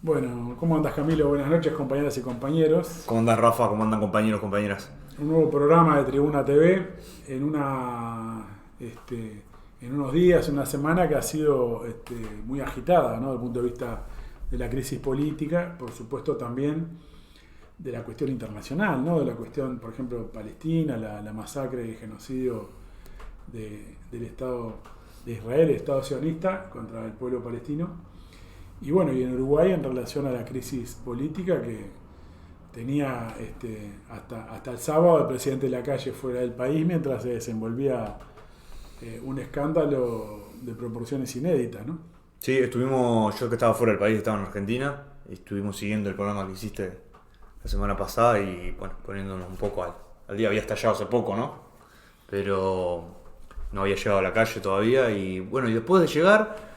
Bueno, ¿cómo andas, Camilo? Buenas noches, compañeras y compañeros. ¿Cómo andas, Rafa? ¿Cómo andan, compañeros, compañeras? Un nuevo programa de Tribuna TV en en unos días, una semana que ha sido muy agitada, ¿no? Desde el punto de vista de la crisis política, por supuesto también de la cuestión internacional, ¿no? De la cuestión, por ejemplo, Palestina, la masacre y el genocidio del Estado de Israel, el Estado sionista contra el pueblo palestino. Y bueno, y en Uruguay en relación a la crisis política que tenía hasta el sábado el presidente Lacalle fuera del país mientras se desenvolvía un escándalo de proporciones inéditas, ¿no? Sí, yo que estaba fuera del país, estaba en Argentina, y estuvimos siguiendo el programa que hiciste la semana pasada y, bueno, poniéndonos un poco al día. Había estallado hace poco, ¿no? Pero no había llegado a la calle todavía y, bueno, y después de llegar,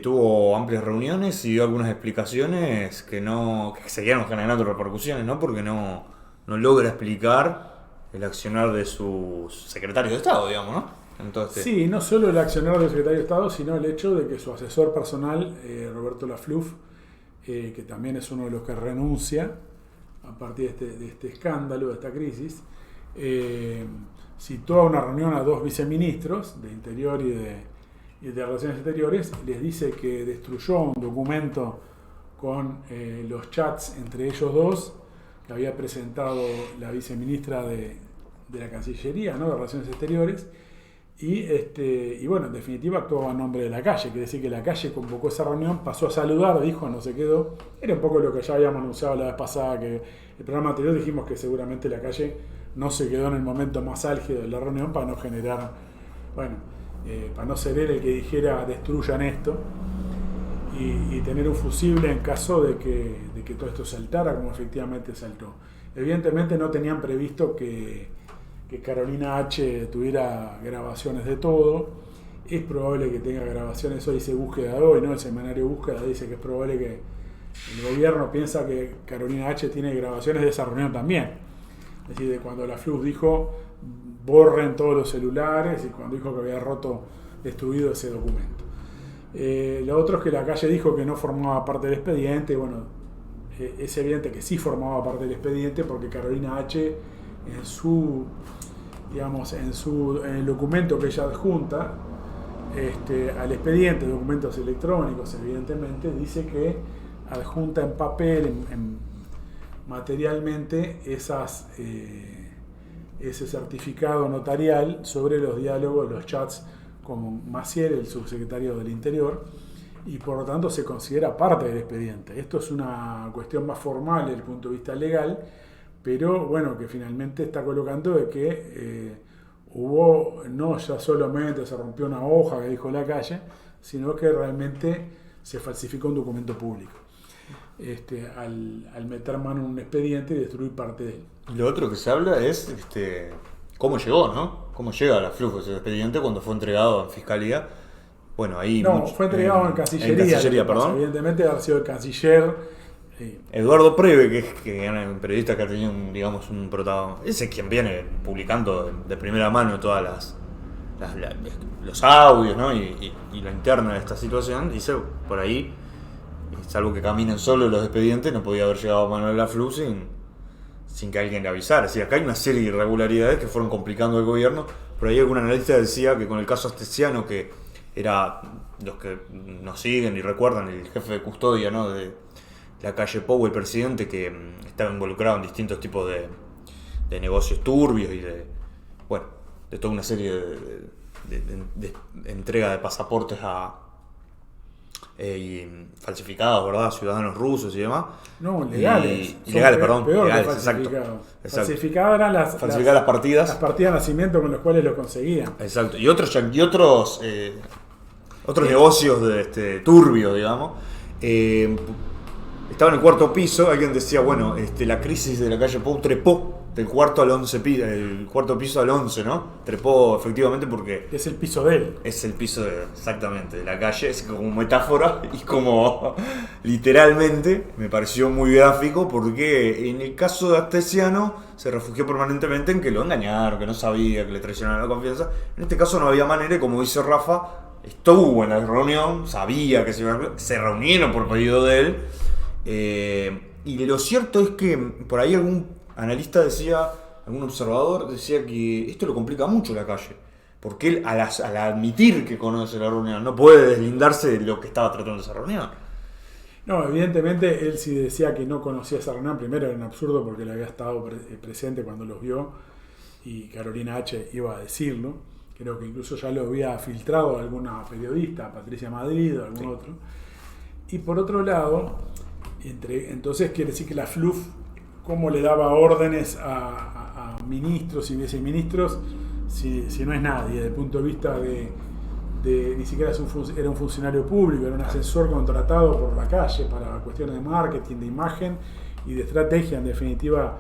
tuvo amplias reuniones y dio algunas explicaciones que seguían generando repercusiones, ¿no? Porque no logra explicar el accionar de sus secretarios de Estado, digamos, ¿no? Entonces, Sí, no solo el accionar del secretario de Estado, sino el hecho de que su asesor personal, Roberto Lafluf, que también es uno de los que renuncia a partir de este escándalo, de esta crisis, citó a una reunión a dos viceministros de Interior y de Relaciones Exteriores, les dice que destruyó un documento con los chats entre ellos dos, que había presentado la viceministra de la Cancillería, ¿no? De Relaciones Exteriores, y bueno, en definitiva actuaba a nombre de Lacalle, quiere decir que Lacalle convocó esa reunión, pasó a saludar, dijo, no se quedó. Era un poco lo que ya habíamos anunciado la vez pasada, que el programa anterior dijimos que seguramente Lacalle no se quedó en el momento más álgido de la reunión para no generar, bueno, para no ser él el que dijera destruyan esto y tener un fusible en caso de que todo esto saltara como efectivamente saltó. Evidentemente no tenían previsto que Carolina H. tuviera grabaciones de todo. Es probable que tenga grabaciones, hoy dice búsqueda de hoy, ¿no? El semanario Búsqueda dice que es probable que el gobierno piensa que Carolina H. tiene grabaciones de esa reunión también. Es decir, de cuando la Flux dijo borren todos los celulares y cuando dijo que había destruido ese documento. Lo otro es que Lacalle dijo que no formaba parte del expediente. Bueno, es evidente que sí formaba parte del expediente porque Carolina H. en el documento que ella adjunta al expediente, documentos electrónicos evidentemente, dice que adjunta en papel, materialmente, ese certificado notarial sobre los diálogos, los chats con Maciel, el subsecretario del Interior, y por lo tanto se considera parte del expediente. Esto es una cuestión más formal desde el punto de vista legal, pero bueno, que finalmente está colocando de que no ya solamente se rompió una hoja que dijo Lacalle, sino que realmente se falsificó un documento público. Al meter mano en un expediente y destruir parte de él. lo otro que se habla es cómo llegó, ¿no? Cómo llega a la Flux ese expediente cuando fue entregado en Fiscalía. Bueno, ahí... No, fue entregado en Cancillería. En Cancillería, perdón. Evidentemente haber sido el canciller. Eduardo Preve, que es un periodista que ha tenido un protagonismo. Ese es quien viene publicando de primera mano todas los audios, ¿no? y la interna de esta situación. Dice por ahí, salvo que caminen solo los expedientes, no podía haber llegado a Manuel Laflux sin que alguien le avisara. Es decir, acá hay una serie de irregularidades que fueron complicando el gobierno. Por ahí algún analista decía que con el caso Astesiano, que era, los que nos siguen y recuerdan, el jefe de custodia, ¿no? de Lacalle Pou, el presidente, que estaba involucrado en distintos tipos de negocios turbios y de toda una serie de entrega de pasaportes y falsificados, ¿verdad? Ciudadanos rusos y demás. No, legales. Ilegales, perdón. Peor Legales, que falsificados. exacto. Falsificadas eran las partidas. Las partidas de nacimiento con las cuales lo conseguían. Exacto. Y otros negocios turbios, digamos. Estaba en el cuarto piso, alguien decía, bueno, la crisis de Lacalle Pou trepó del cuarto al 11 piso, el cuarto piso al 11, ¿no? Trepó efectivamente porque... Es el piso de él. Es el piso exactamente, de Lacalle, es como metáfora y como literalmente me pareció muy gráfico porque en el caso de Astesiano se refugió permanentemente en que lo engañaron, que no sabía, que le traicionaron la confianza. En este caso no había manera y como dice Rafa, estuvo en la reunión, sabía que se reunieron por pedido de él. Y lo cierto es que por ahí algún analista decía, algún observador decía que esto lo complica mucho la calle. Porque él, al admitir que conoce la reunión, no puede deslindarse de lo que estaba tratando esa reunión. No, evidentemente él sí decía que no conocía esa reunión. Primero era un absurdo porque él había estado presente cuando los vio y Carolina H. iba a decirlo. Creo que incluso ya lo había filtrado alguna periodista, Patricia Madrid o algún otro. Y por otro lado, entonces quiere decir que la FLUF, cómo le daba órdenes a ministros y viceministros, si no es nadie, desde el punto de vista de ni siquiera era un funcionario público, era un asesor contratado por la calle para cuestiones de marketing, de imagen y de estrategia. En definitiva,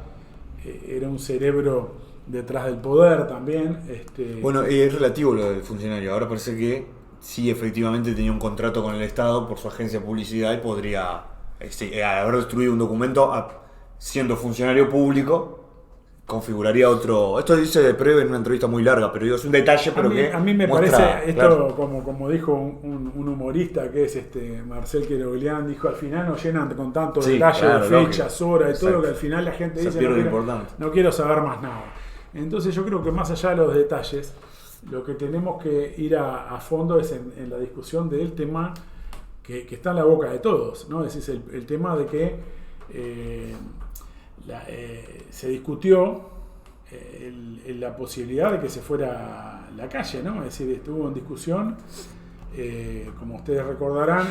era un cerebro detrás del poder también. Bueno, es relativo lo del funcionario. Ahora parece que sí, efectivamente tenía un contrato con el Estado por su agencia de publicidad y podría haber destruido un documento siendo funcionario público. Configuraría otro. Esto dice Preve en una entrevista muy larga, pero digo, es un detalle, pero a mí me muestra, parece esto, claro. como dijo un humorista que es Marcel Queroglián, dijo: al final nos llenan con tanto detalle de fechas, horas y todo, que al final la gente dice no quiero saber más nada. Entonces yo creo que más allá de los detalles, lo que tenemos que ir a fondo es en la discusión del tema que está en la boca de todos, ¿no? Es decir, el tema de que se discutió la posibilidad de que se fuera a la calle, ¿no? Es decir, estuvo en discusión, como ustedes recordarán,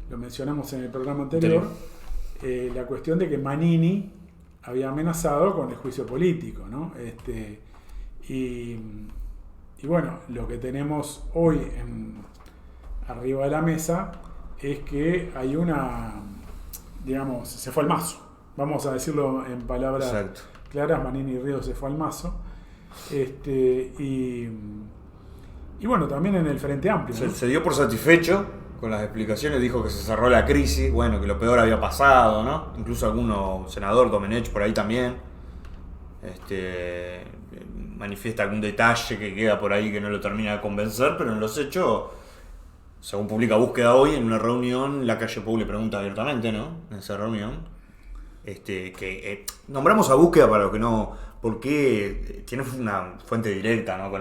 lo mencionamos en el programa anterior, la cuestión de que Manini había amenazado con el juicio político, ¿no? Y bueno, lo que tenemos hoy arriba de la mesa es que hay digamos, se fue al mazo. Vamos a decirlo en palabras claras: Manini Ríos se fue al mazo. Y bueno, también en el Frente Amplio, ¿no? Se dio por satisfecho con las explicaciones, dijo que se cerró la crisis, bueno, que lo peor había pasado, ¿no? Incluso alguno senador, Domenech, por ahí también, manifiesta algún detalle que queda por ahí que no lo termina de convencer, pero en los hechos, según publica Búsqueda hoy, en una reunión, la calle Pou le pregunta abiertamente, ¿no? En esa reunión, nombramos a Búsqueda para lo que no, porque tiene una fuente directa, ¿no?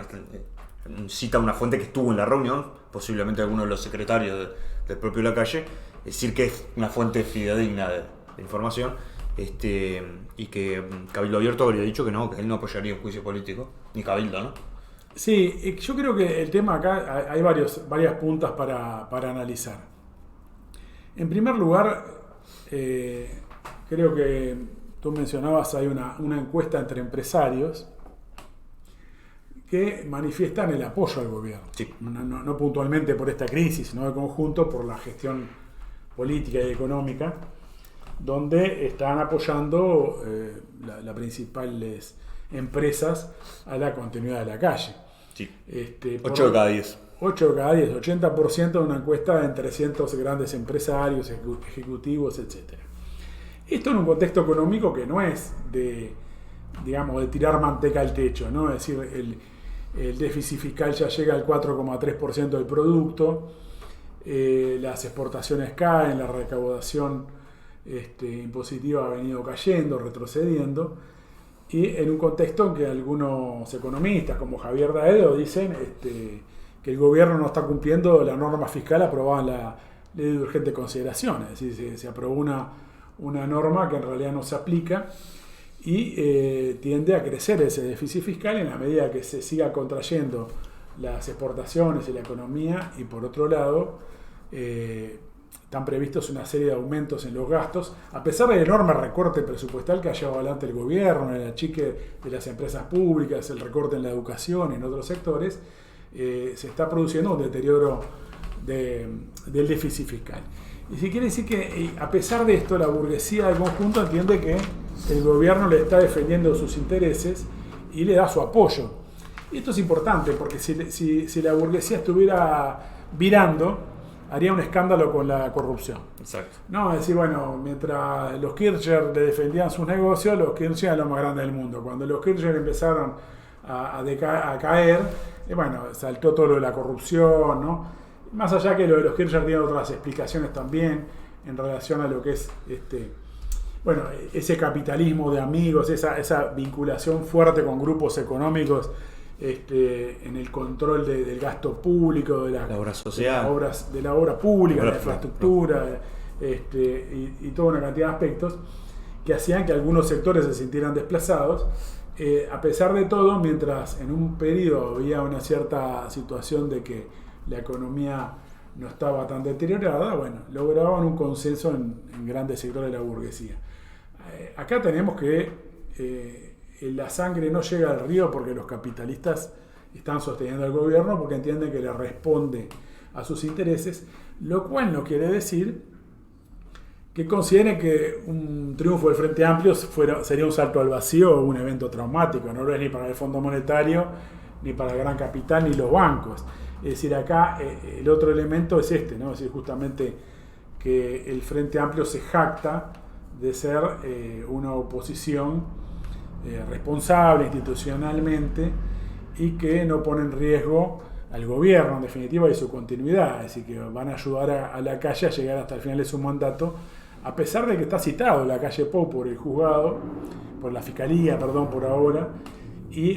Cita una fuente que estuvo en la reunión, posiblemente alguno de los secretarios del propio Lacalle, es decir, que es una fuente fidedigna de información, y que Cabildo Abierto habría dicho que no, que él no apoyaría un juicio político, ni Cabildo, ¿no? Sí, yo creo que el tema acá hay varias puntas para analizar. En primer lugar, creo que tú mencionabas, hay una encuesta entre empresarios que manifiestan el apoyo al gobierno. Sí. No puntualmente por esta crisis, sino de conjunto por la gestión política y económica, donde están apoyando las principales empresas a la continuidad de la calle. Sí. 8 de cada 10. 8 de cada 10, 80% de una encuesta en 300 grandes empresarios, ejecutivos, etc. Esto en un contexto económico que no es de tirar manteca al techo, ¿no? Es decir, el déficit fiscal ya llega al 4,3% del producto, las exportaciones caen, la recaudación impositiva ha venido cayendo, retrocediendo, y en un contexto en que algunos economistas, como Javier Daedo, dicen que el gobierno no está cumpliendo la norma fiscal aprobada en la ley de urgente consideración. Es decir, se aprobó una norma que en realidad no se aplica y tiende a crecer ese déficit fiscal en la medida que se siga contrayendo las exportaciones y la economía, y por otro lado están previstos una serie de aumentos en los gastos, a pesar del enorme recorte presupuestal que ha llevado adelante el gobierno, el achique de las empresas públicas, el recorte en la educación y en otros sectores. Se está produciendo un deterioro del déficit fiscal. Y si quiere decir que a pesar de esto, la burguesía del conjunto entiende que el gobierno le está defendiendo sus intereses y le da su apoyo. Y esto es importante porque si la burguesía estuviera virando, haría un escándalo con la corrupción. Exacto. No, es decir, bueno, mientras los Kirchner le defendían sus negocios, los Kirchner eran los más grandes del mundo. Cuando los Kirchner empezaron a caer, bueno, saltó todo lo de la corrupción, ¿no? Más allá que lo de los Kirchner tiene otras explicaciones también, en relación a lo que es ese capitalismo de amigos, esa vinculación fuerte con grupos económicos en el control del gasto público, de la obra social, de la obra pública, de la infraestructura, y toda una cantidad de aspectos que hacían que algunos sectores se sintieran desplazados. A pesar de todo, mientras en un periodo había una cierta situación de que la economía no estaba tan deteriorada, lograban un consenso en grandes sectores de la burguesía. Acá tenemos que la sangre no llega al río porque los capitalistas están sosteniendo al gobierno porque entienden que le responde a sus intereses, lo cual no quiere decir que consideren que un triunfo del Frente Amplio sería un salto al vacío o un evento traumático. No lo es ni para el Fondo Monetario, ni para el Gran Capital, ni los bancos. Es decir, acá el otro elemento es ¿no? Es decir, justamente que el Frente Amplio se jacta de ser una oposición responsable institucionalmente y que no pone en riesgo al gobierno, en definitiva, y su continuidad. Es decir, que van a ayudar a la calle a llegar hasta el final de su mandato, a pesar de que está citado la calle Pou por el juzgado, por la fiscalía, por ahora, y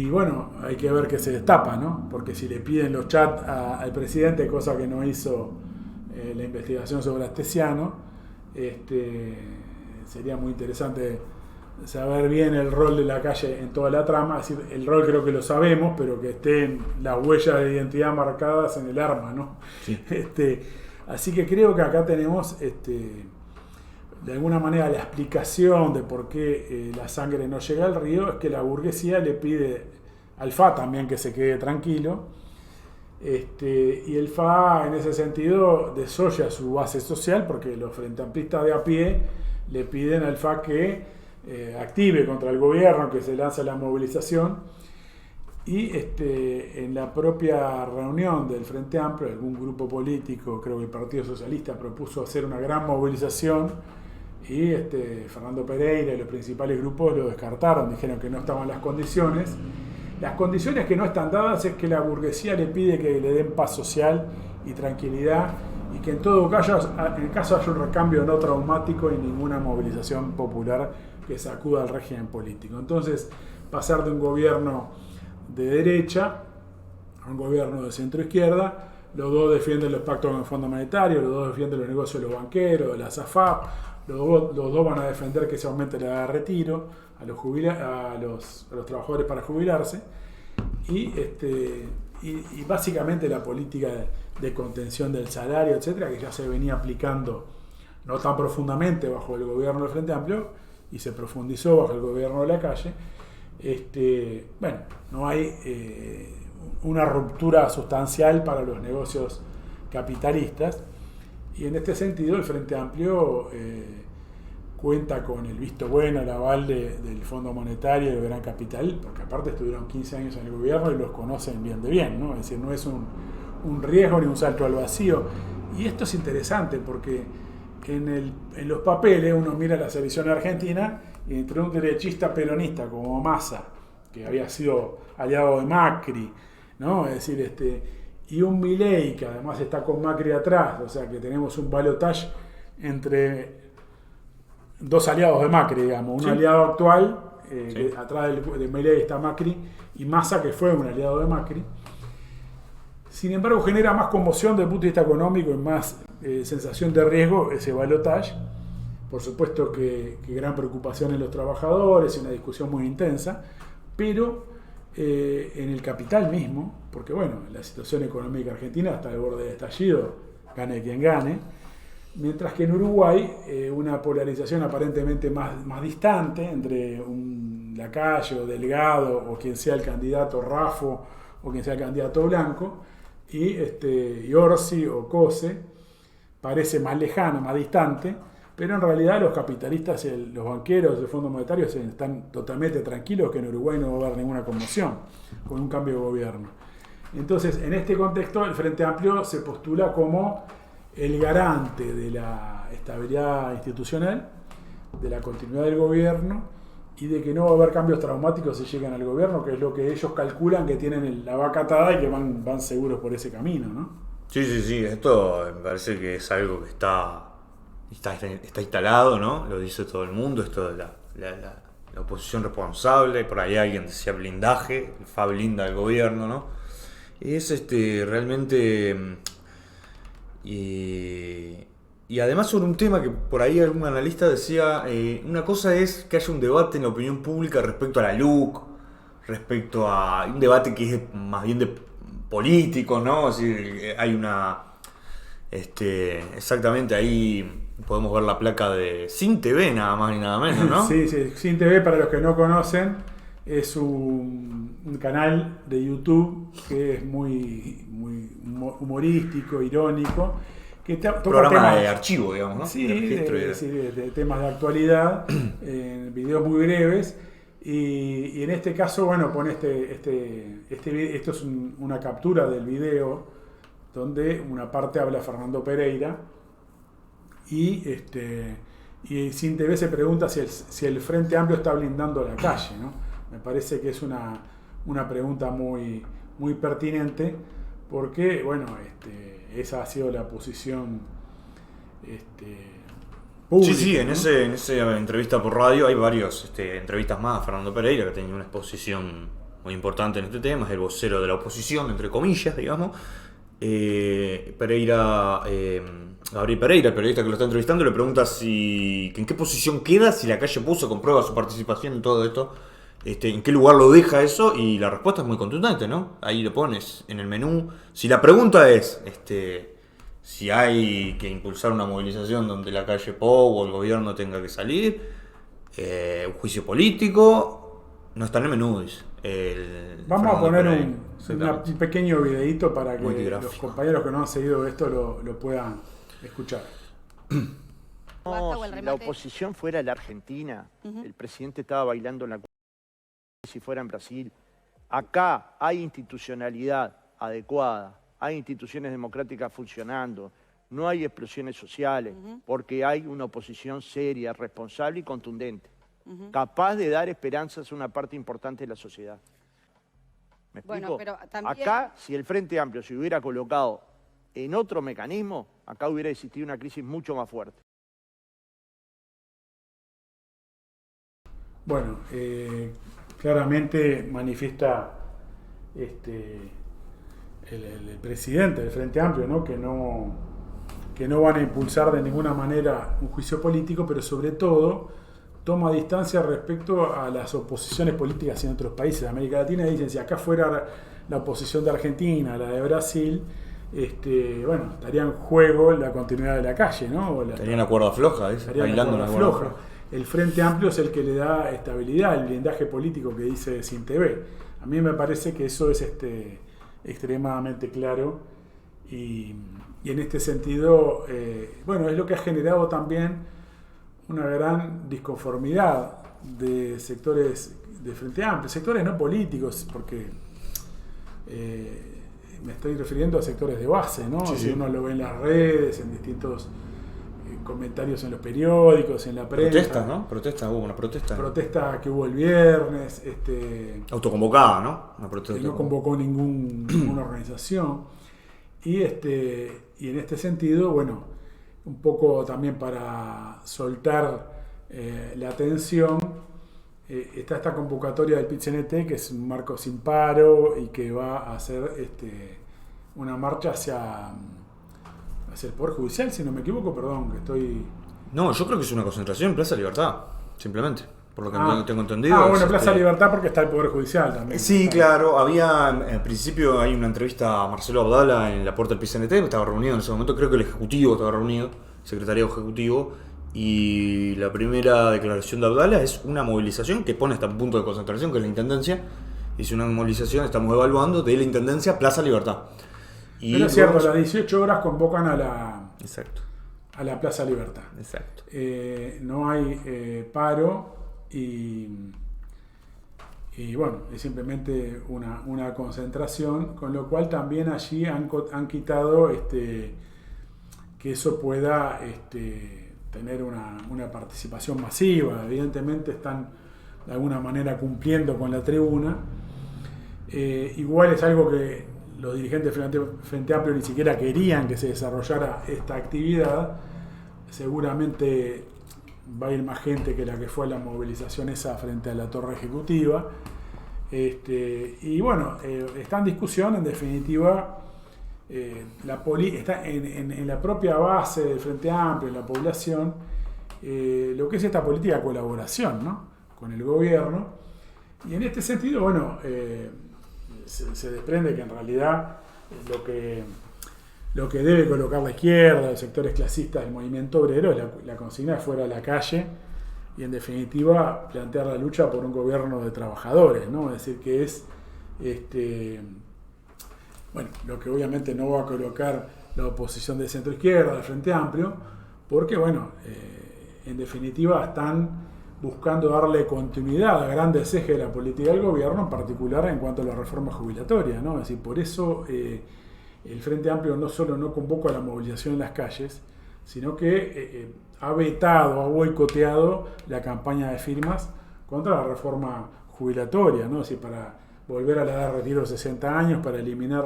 bueno, hay que ver qué se destapa, ¿no? Porque si le piden los chats al presidente, cosa que no hizo la investigación sobre Astesiano, sería muy interesante saber bien el rol de la calle en toda la trama. Es decir, el rol creo que lo sabemos, pero que estén las huellas de identidad marcadas en el arma, ¿no? Sí. Así que creo que acá tenemos de alguna manera la explicación de por qué la sangre no llega al río es que la burguesía le pide al FA también que se quede tranquilo, y el FA en ese sentido desolla su base social porque los frentamplistas de a pie le piden al FA que active contra el gobierno, que se lance la movilización. Y en la propia reunión del Frente Amplio, algún grupo político, creo que el Partido Socialista, propuso hacer una gran movilización y Fernando Pereira y los principales grupos lo descartaron, dijeron que no estaban las condiciones. Las condiciones que no están dadas es que la burguesía le pide que le den paz social y tranquilidad y que en todo caso haya un recambio no traumático y ninguna movilización popular que sacuda al régimen político. Entonces, pasar de un gobierno de derecha a un gobierno de centro-izquierda, los dos defienden los pactos con el Fondo Monetario, los dos defienden los negocios de los banqueros, de la SAFAP, los dos van a defender que se aumente la edad de retiro a los trabajadores para jubilarse, y básicamente la política de contención del salario, etcétera, que ya se venía aplicando no tan profundamente bajo el gobierno del Frente Amplio y se profundizó bajo el gobierno de la calle. No hay una ruptura sustancial para los negocios capitalistas, y en este sentido el Frente Amplio cuenta con el visto bueno, el aval del Fondo Monetario y del Gran Capital, porque aparte estuvieron 15 años en el gobierno y los conocen bien de bien, ¿no? Es decir, no es un riesgo ni un salto al vacío. Y esto es interesante porque en los papeles uno mira la selección argentina y entre un derechista peronista como Massa, que había sido aliado de Macri, ¿no? Es decir, y un Milei que además está con Macri atrás, o sea que tenemos un balotaje entre dos aliados de Macri, digamos, un aliado actual, que atrás de Milei está Macri, y Massa, que fue un aliado de Macri. Sin embargo, genera más conmoción desde el punto de vista económico y más sensación de riesgo ese balotaje. Por supuesto que gran preocupación en los trabajadores y una discusión muy intensa, pero en el capital mismo, porque la situación económica argentina está al borde del estallido, gane quien gane, mientras que en Uruguay una polarización aparentemente más distante entre Lacalle o Delgado o quien sea el candidato Raffo o quien sea el candidato Blanco y Orsi o Cose parece más lejana, más distante, pero en realidad los capitalistas y los banqueros del Fondo Monetario están totalmente tranquilos que en Uruguay no va a haber ninguna conmoción con un cambio de gobierno. Entonces, en este contexto, el Frente Amplio se postula como el garante de la estabilidad institucional, de la continuidad del gobierno y de que no va a haber cambios traumáticos si llegan al gobierno, que es lo que ellos calculan que tienen la vaca atada y que van seguros por ese camino, ¿no? Sí, esto me parece que es algo que está instalado, ¿no? Lo dice todo el mundo, esto de la oposición responsable, por ahí alguien decía blindaje, el fa blinda del gobierno, ¿no? Y es realmente... y además sobre un tema que por ahí algún analista decía, una cosa es que haya un debate en la opinión pública respecto a la LUC, respecto a un debate que es más bien de políticos, ¿no? Es decir, hay una... exactamente ahí podemos ver la placa de Sin TV, nada más ni nada menos, ¿no? Sí, Sin TV, para los que no conocen, es un canal de YouTube que es muy humorístico, irónico, que toca Programa temas de archivo, digamos, ¿no? Sí, de de temas de actualidad, videos muy breves. Y en este caso, bueno, pone esto es una captura del video donde una parte habla Fernando Pereira y Sin TV se pregunta si el Frente Amplio está blindando la calle, ¿no? Me parece que es una pregunta muy pertinente porque, bueno, esa ha sido la posición pública. Sí, ¿no? en esa entrevista por radio hay varias entrevistas más a Fernando Pereira, que tenía una exposición muy importante en este tema, es el vocero de la oposición, entre comillas, digamos. Gabriel Pereira, el periodista que lo está entrevistando, le pregunta en qué posición queda si la calle puso comprueba su participación en todo esto, en qué lugar lo deja eso, y la respuesta es muy contundente, ¿no? Ahí lo pones en el menú. Si la pregunta es si hay que impulsar una movilización donde la calle Pou o el gobierno tenga que salir, un juicio político, no está en el menú, dice. Vamos a poner un pequeño videíto para que los compañeros que no han seguido esto lo puedan escuchar. No, si la oposición fuera la Argentina, el presidente estaba bailando en la si fuera en Brasil. Acá hay institucionalidad adecuada, hay instituciones democráticas funcionando, no hay explosiones sociales, porque hay una oposición seria, responsable y contundente, capaz de dar esperanzas a una parte importante de la sociedad. ¿Me explico? Bueno, pero también... Acá, si el Frente Amplio se hubiera colocado en otro mecanismo, acá hubiera existido una crisis mucho más fuerte. Bueno, claramente manifiesta el presidente del Frente Amplio, ¿no? Que no van a impulsar de ninguna manera un juicio político, pero sobre todo toma distancia respecto a las oposiciones políticas en otros países de América Latina y dicen, si acá fuera la oposición de Argentina, la de Brasil, bueno, estaría en juego la continuidad de la calle, ¿no? Estarían la cuerda floja, bailando la cuerda floja. El Frente Amplio es el que le da estabilidad, el blindaje político que dice Sin TV. A mí me parece que eso es extremadamente claro y en este sentido, bueno, es lo que ha generado también una gran disconformidad de sectores de Frente Amplio, sectores no políticos, porque me estoy refiriendo a sectores de base, ¿no? Sí, si uno lo ve en las redes, en distintos comentarios en los periódicos, en la prensa. Protesta, ¿no? Hubo una protesta. Protesta que hubo el viernes. Autoconvocada, ¿no? Una protesta. Que no convocó ninguna organización. Y en este sentido, bueno, un poco también para soltar la tensión, está esta convocatoria del PIT-CNT, que es un marco sin paro y que va a hacer una marcha hacia el Poder Judicial, si no me equivoco, perdón, que estoy... No, yo creo que es una concentración en Plaza Libertad, simplemente, por lo que tengo entendido. Bueno, Plaza Libertad porque está el Poder Judicial también. Sí, claro, en principio hay una entrevista a Marcelo Abdala en la puerta del PCNT, estaba reunido en ese momento, creo que el Ejecutivo estaba reunido, el Secretariado Ejecutivo, y la primera declaración de Abdala es una movilización que pone hasta un punto de concentración, que es la Intendencia, dice una movilización, estamos evaluando, de la Intendencia Plaza Libertad. Pero es cierto, a las 18 horas convocan a la Plaza Libertad. Exacto. No hay paro y bueno, es simplemente una concentración, con lo cual también allí han quitado que eso pueda tener una participación masiva. Evidentemente están de alguna manera cumpliendo con la tribuna. Igual es algo que los dirigentes del Frente Amplio ni siquiera querían que se desarrollara esta actividad, seguramente va a ir más gente que la que fue a la movilización esa frente a la Torre Ejecutiva. Y bueno, está en discusión, en definitiva, está en la propia base del Frente Amplio, en la población, lo que es esta política de colaboración, ¿no?, con el gobierno. Y en este sentido, bueno, se desprende que en realidad lo que debe colocar la izquierda, los sectores clasistas del movimiento obrero, es la consigna de fuera a la calle y, en definitiva, plantear la lucha por un gobierno de trabajadores, ¿no? Es decir, que es bueno, lo que obviamente no va a colocar la oposición de centro-izquierda, del Frente Amplio, porque, bueno, en definitiva están buscando darle continuidad a grandes ejes de la política del gobierno, en particular en cuanto a la reforma jubilatoria, ¿no? Es decir, por eso el Frente Amplio no solo no convoca a la movilización en las calles, sino que ha vetado, ha boicoteado la campaña de firmas contra la reforma jubilatoria, ¿no? Es decir, para volver a la edad de retiro de 60 años, para eliminar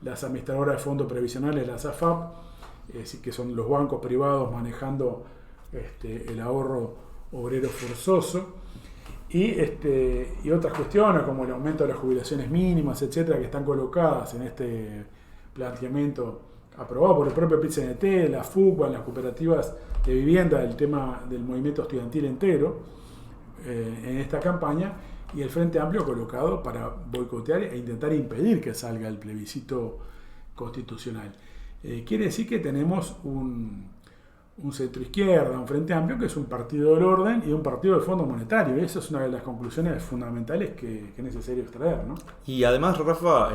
las administradoras de fondos previsionales, las AFAP, es decir, que son los bancos privados manejando el ahorro obrero forzoso, y otras cuestiones como el aumento de las jubilaciones mínimas, etcétera, que están colocadas en este planteamiento aprobado por el propio PIT-CNT, la FUCBA, las cooperativas de vivienda, el tema del movimiento estudiantil entero en esta campaña, y el Frente Amplio colocado para boicotear e intentar impedir que salga el plebiscito constitucional. Quiere decir que tenemos un centro-izquierda, un Frente Amplio, que es un partido del orden y un partido del Fondo Monetario. Y esa es una de las conclusiones fundamentales que es necesario extraer, ¿no? Y además, Rafa,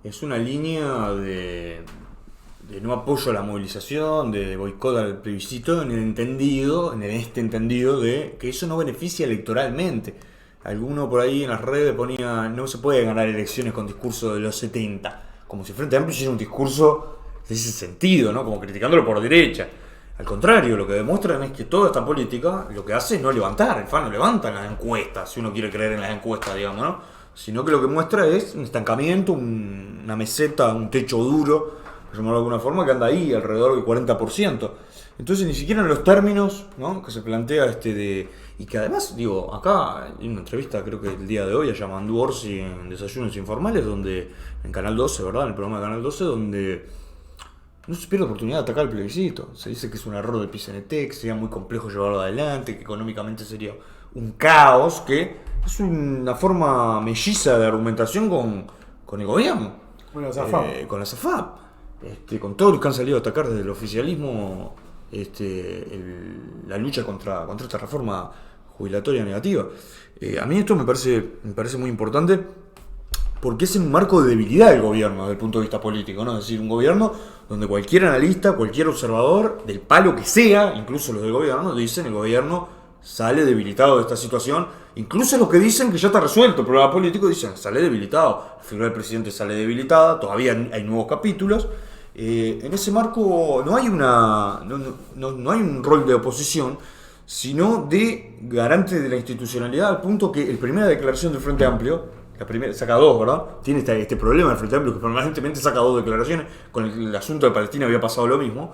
es una línea de no apoyo a la movilización, de boicot al plebiscito, en este entendido de que eso no beneficia electoralmente. Alguno por ahí en las redes ponía, no se puede ganar elecciones con discurso de los 70, como si Frente Amplio hiciera un discurso de ese sentido, ¿no?, como criticándolo por derecha. Al contrario, lo que demuestran es que toda esta política lo que hace es no levantar, el FA no levanta en las encuestas, si uno quiere creer en las encuestas, digamos, ¿no?, sino que lo que muestra es un estancamiento, una meseta, un techo duro, por llamarlo de alguna forma, que anda ahí alrededor del 40%. Entonces ni siquiera en los términos, ¿no?, que se plantea y que además, digo, acá en una entrevista, creo que el día de hoy, a Yamandu Orsi en Desayunos Informales, donde en Canal 12, ¿verdad?, en el programa de Canal 12, donde no se pierde la oportunidad de atacar el plebiscito. Se dice que es un error del PIT-CNT, que sería muy complejo llevarlo adelante, que económicamente sería un caos, que es una forma melliza de argumentación con el gobierno. Con la SAFAP. Con la SAFAP. Con todos los que han salido a atacar desde el oficialismo la lucha contra esta reforma jubilatoria negativa. A mí esto me parece muy importante, porque es un marco de debilidad del gobierno desde el punto de vista político, ¿no? Es decir, un gobierno donde cualquier analista, cualquier observador, del palo que sea, incluso los del gobierno, dicen el gobierno sale debilitado de esta situación. Incluso los que dicen que ya está resuelto el problema político dicen sale debilitado. La figura del presidente sale debilitada, todavía hay nuevos capítulos. En ese marco no hay no hay un rol de oposición, sino de garante de la institucionalidad, al punto que la primera declaración del Frente Amplio, la primera, saca dos, ¿verdad? Tiene este problema del Frente Amplio, que permanentemente saca dos declaraciones. Con el asunto de Palestina había pasado lo mismo.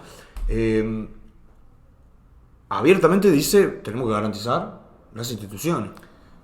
Abiertamente dice, tenemos que garantizar las instituciones.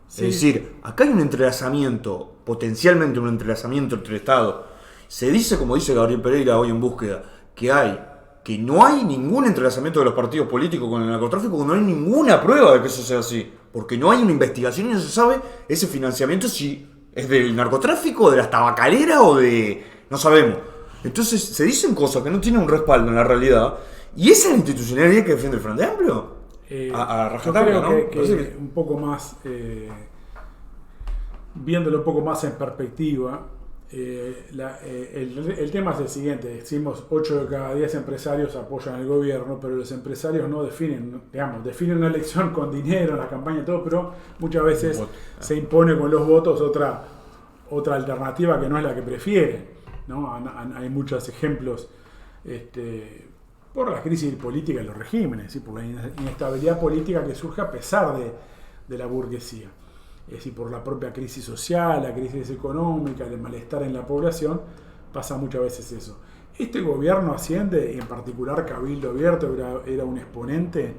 Sí. Es decir, acá hay un entrelazamiento, potencialmente un entrelazamiento entre el Estado. Se dice, como dice Gabriel Pereira hoy en Búsqueda, que no hay ningún entrelazamiento de los partidos políticos con el narcotráfico, que no hay ninguna prueba de que eso sea así. Porque no hay una investigación y no se sabe ese financiamiento si es del narcotráfico, de las tabacaleras o de... no sabemos. Entonces se dicen cosas que no tienen un respaldo en la realidad. ¿Y esa es la institucionalidad que defiende el Frente Amplio? Yo creo, ¿no?, que un poco más, viéndolo un poco más en perspectiva, el tema es el siguiente. Decimos 8 de cada 10 empresarios apoyan al gobierno, pero los empresarios no definen, definen una elección con dinero, la campaña y todo, pero muchas veces se impone con los votos otra alternativa que no es la que prefieren, ¿no? Hay muchos ejemplos por la crisis política de los regímenes, ¿sí?, por la inestabilidad política que surge a pesar de la burguesía. es decir, por la propia crisis social, la crisis económica, el malestar en la población, pasa muchas veces eso. Este gobierno asciende, y en particular Cabildo Abierto era un exponente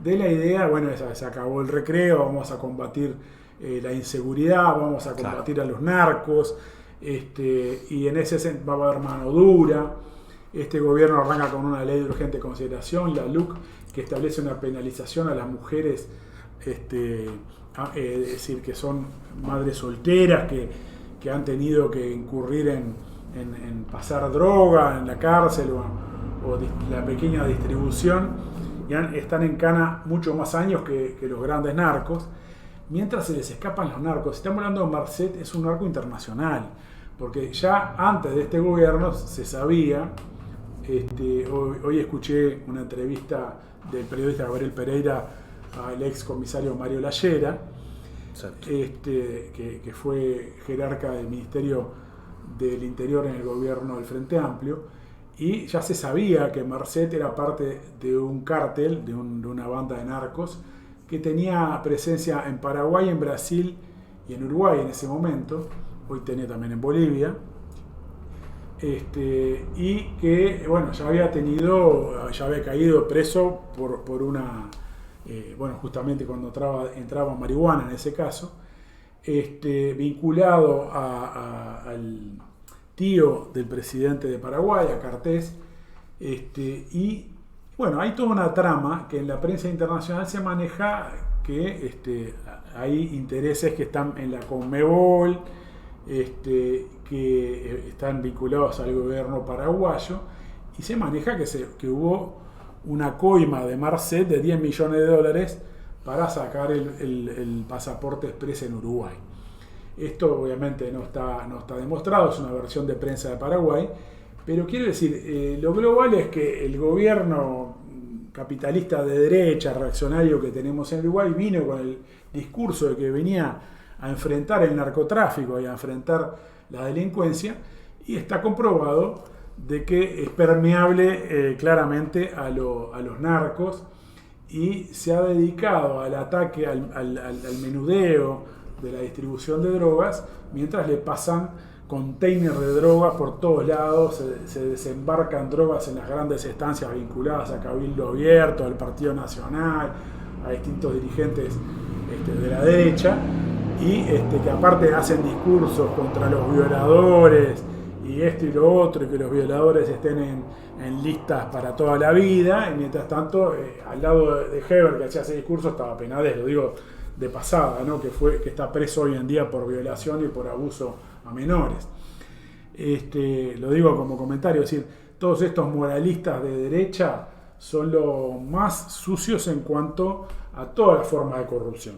de la idea, bueno, se acabó el recreo, vamos a combatir la inseguridad, vamos a combatir a los narcos, y en ese sentido va a haber mano dura. Este gobierno arranca con una ley de urgente consideración, la LUC, que establece una penalización a las mujeres, es decir, que son madres solteras, que han tenido que incurrir en pasar droga en la cárcel o la pequeña distribución, y están en cana mucho más años que los grandes narcos, mientras se les escapan los narcos. Estamos hablando de Marcet, es un narco internacional, porque ya antes de este gobierno se sabía, hoy escuché una entrevista del periodista Gabriel Pereira al ex comisario Mario Lallera, que fue jerarca del Ministerio del Interior en el gobierno del Frente Amplio, y ya se sabía que Marcet era parte de un cártel, de una banda de narcos, que tenía presencia en Paraguay, en Brasil y en Uruguay en ese momento, hoy tenía también en Bolivia, y que, bueno, ya había caído preso por una, justamente cuando entraba marihuana en ese caso, vinculado al tío del presidente de Paraguay, a Cartés, y bueno, hay toda una trama que en la prensa internacional se maneja, que hay intereses que están en la Conmebol, que están vinculados al gobierno paraguayo, y se maneja que hubo una coima de Marcet de $10 millones para sacar el pasaporte express en Uruguay. Esto obviamente no está demostrado, es una versión de prensa de Paraguay, pero quiero decir, lo global es que el gobierno capitalista de derecha, reaccionario que tenemos en Uruguay, vino con el discurso de que venía a enfrentar el narcotráfico y a enfrentar la delincuencia, y está comprobado de que es permeable claramente a los narcos, y se ha dedicado al ataque, al menudeo de la distribución de drogas, mientras le pasan containers de drogas por todos lados, se desembarcan drogas en las grandes estancias vinculadas a Cabildo Abierto, al Partido Nacional, a distintos dirigentes de la derecha, y que aparte hacen discursos contra los violadores y esto y lo otro, y que los violadores estén en listas para toda la vida, y mientras tanto al lado de Heber, que hacía ese discurso, estaba Penades, lo digo de pasada, ¿no? que está preso hoy en día por violación y por abuso a menores. Lo digo como comentario, es decir, todos estos moralistas de derecha son los más sucios en cuanto a todas las formas de corrupción.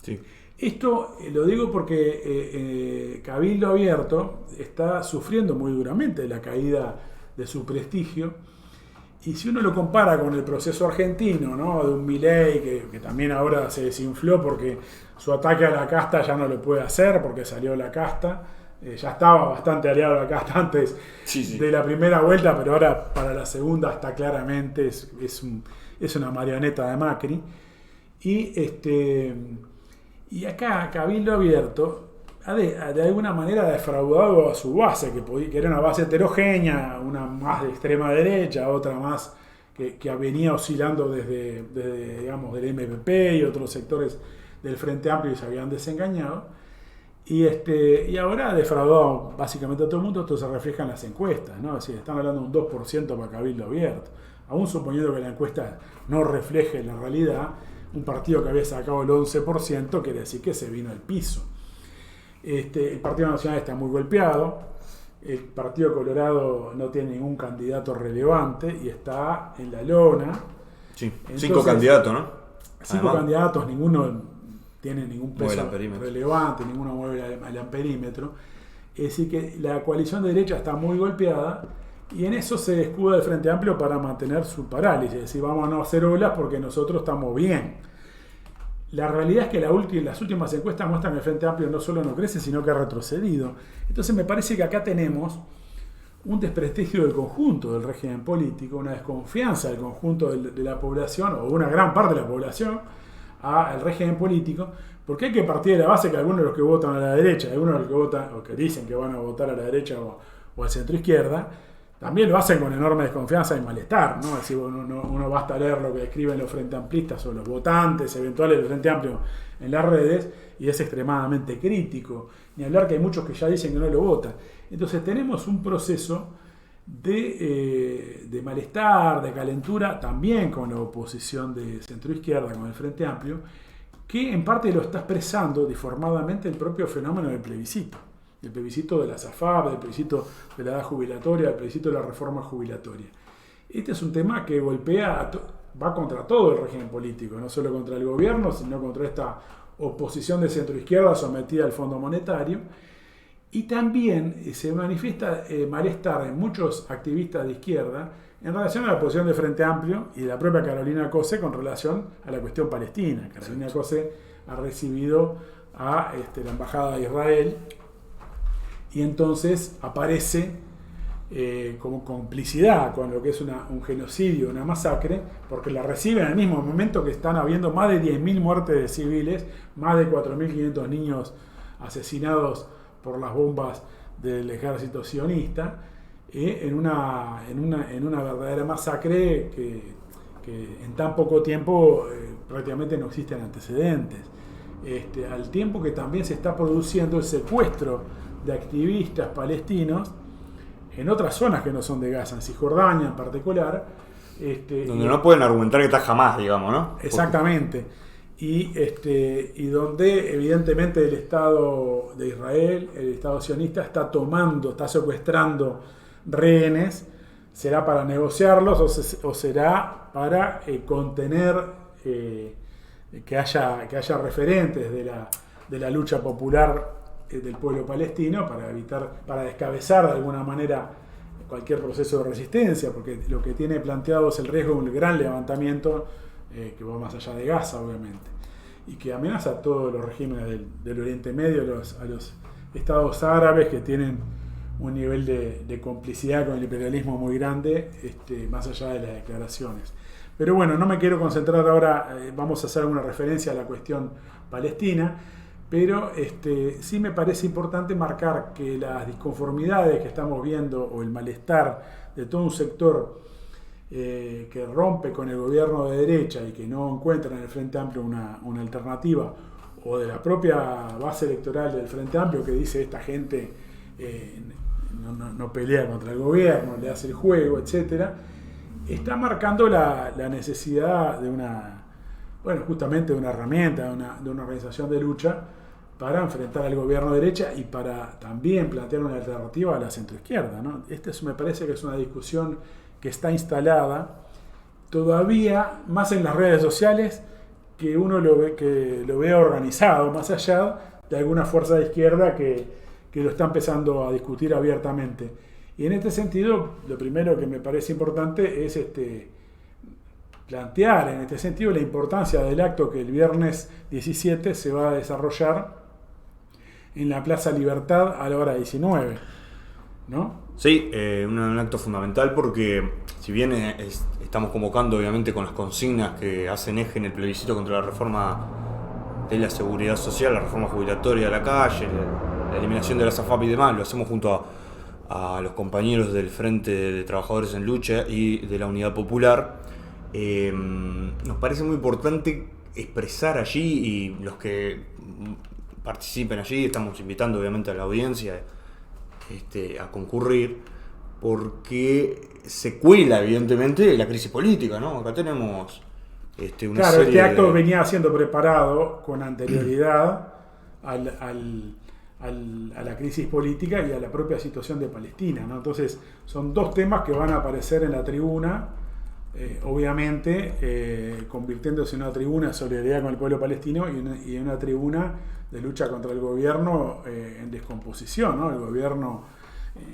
Sí. Esto lo digo porque Cabildo Abierto está sufriendo muy duramente la caída de su prestigio, y si uno lo compara con el proceso argentino, ¿no? De un Milei que también ahora se desinfló porque su ataque a la casta ya no lo puede hacer porque salió la casta, ya estaba bastante aliado a la casta antes de la primera vuelta, pero ahora para la segunda está claramente, es una marioneta de Macri, y acá Cabildo Abierto de alguna manera defraudado a su base, que era una base heterogénea, una más de extrema derecha, otra más que venía oscilando desde digamos, del MPP y otros sectores del Frente Amplio y se habían desengañado, y ahora ha defraudado básicamente a todo el mundo. Esto se refleja en las encuestas, ¿no? Es decir, están hablando de un 2% para Cabildo Abierto, aún suponiendo que la encuesta no refleje la realidad. Un partido que había sacado el 11% quiere decir que se vino al piso. El Partido Nacional está muy golpeado, el Partido Colorado no tiene ningún candidato relevante y está en la lona. Sí. Entonces, 5 candidatos, ¿no? 5 candidatos, ninguno tiene ningún peso relevante, ninguno mueve el amperímetro. Es decir, que la coalición de derecha está muy golpeada, y en eso se escuda el Frente Amplio para mantener su parálisis, es decir, vamos a no hacer olas porque nosotros estamos bien. La realidad es que las últimas encuestas muestran que el Frente Amplio no solo no crece, sino que ha retrocedido. Entonces me parece que acá tenemos un desprestigio del conjunto del régimen político, una desconfianza del conjunto de la población, o de una gran parte de la población, al régimen político, porque hay que partir de la base que algunos de los que votan a la derecha, algunos de los que votan o que dicen que van a votar a la derecha o al centro izquierda, también lo hacen con enorme desconfianza y malestar, ¿no? Es decir, uno basta leer lo que escriben los frente amplistas o los votantes eventuales del Frente Amplio en las redes y es extremadamente crítico. Ni hablar que hay muchos que ya dicen que no lo votan. Entonces tenemos un proceso de malestar, de calentura, también con la oposición de centro-izquierda, con el Frente Amplio, que en parte lo está expresando deformadamente el propio fenómeno del plebiscito de la SAFAP, del plebiscito de la edad jubilatoria, del plebiscito de la reforma jubilatoria. Este es un tema que va contra todo el régimen político, no solo contra el gobierno, sino contra esta oposición de centro-izquierda sometida al Fondo Monetario. Y también se manifiesta malestar en muchos activistas de izquierda en relación a la posición del Frente Amplio y de la propia Carolina Cose con relación a la cuestión palestina. Carolina Cose ha recibido a la Embajada de Israel y entonces aparece como complicidad con lo que es un genocidio, una masacre, porque la recibe en el mismo momento que están habiendo más de 10.000 muertes de civiles, más de 4.500 niños asesinados por las bombas del ejército sionista, en una verdadera masacre que en tan poco tiempo prácticamente no existen antecedentes. Al tiempo que también se está produciendo el secuestro de activistas palestinos en otras zonas que no son de Gaza, en Cisjordania en particular. Donde no pueden argumentar que está jamás, digamos, ¿no? Exactamente. Y donde evidentemente el Estado de Israel, el Estado sionista, está secuestrando rehenes, será para negociarlos o será para contener que haya referentes de la lucha popular del pueblo palestino para descabezar de alguna manera cualquier proceso de resistencia, porque lo que tiene planteado es el riesgo de un gran levantamiento que va más allá de Gaza, obviamente, y que amenaza a todos los regímenes del Oriente Medio, a los estados árabes que tienen un nivel de complicidad con el imperialismo muy grande, más allá de las declaraciones. Pero bueno, no me quiero concentrar ahora, vamos a hacer una referencia a la cuestión palestina, pero sí me parece importante marcar que las disconformidades que estamos viendo o el malestar de todo un sector que rompe con el gobierno de derecha y que no encuentra en el Frente Amplio una alternativa, o de la propia base electoral del Frente Amplio que dice esta gente no pelea contra el gobierno, le hace el juego, etcétera, está marcando la necesidad de justamente de una herramienta, de una organización de lucha para enfrentar al gobierno de derecha y para también plantear una alternativa a la centroizquierda, ¿no? Me parece que es una discusión que está instalada todavía más en las redes sociales que uno lo ve organizado, más allá de alguna fuerza de izquierda que lo está empezando a discutir abiertamente. Y en este sentido, lo primero que me parece importante es plantear en este sentido la importancia del acto que el viernes 17 se va a desarrollar en la Plaza Libertad a la hora 19, ¿no? Sí, un acto fundamental porque si bien estamos convocando obviamente con las consignas que hacen eje en el plebiscito contra la reforma de la seguridad social, la reforma jubilatoria a la calle, la eliminación de la SAFAP y demás, lo hacemos junto a los compañeros del Frente de Trabajadores en Lucha y de la Unidad Popular. Nos parece muy importante expresar allí, y los que participen allí, estamos invitando obviamente a la audiencia a concurrir, porque se cuela evidentemente la crisis política, ¿no? Acá tenemos una claro, serie este acto venía siendo preparado con anterioridad a la crisis política y a la propia situación de Palestina, ¿no? Entonces son dos temas que van a aparecer en la tribuna, obviamente convirtiéndose en una tribuna de solidaridad con el pueblo palestino y en una tribuna de lucha contra el gobierno en descomposición, ¿no? El gobierno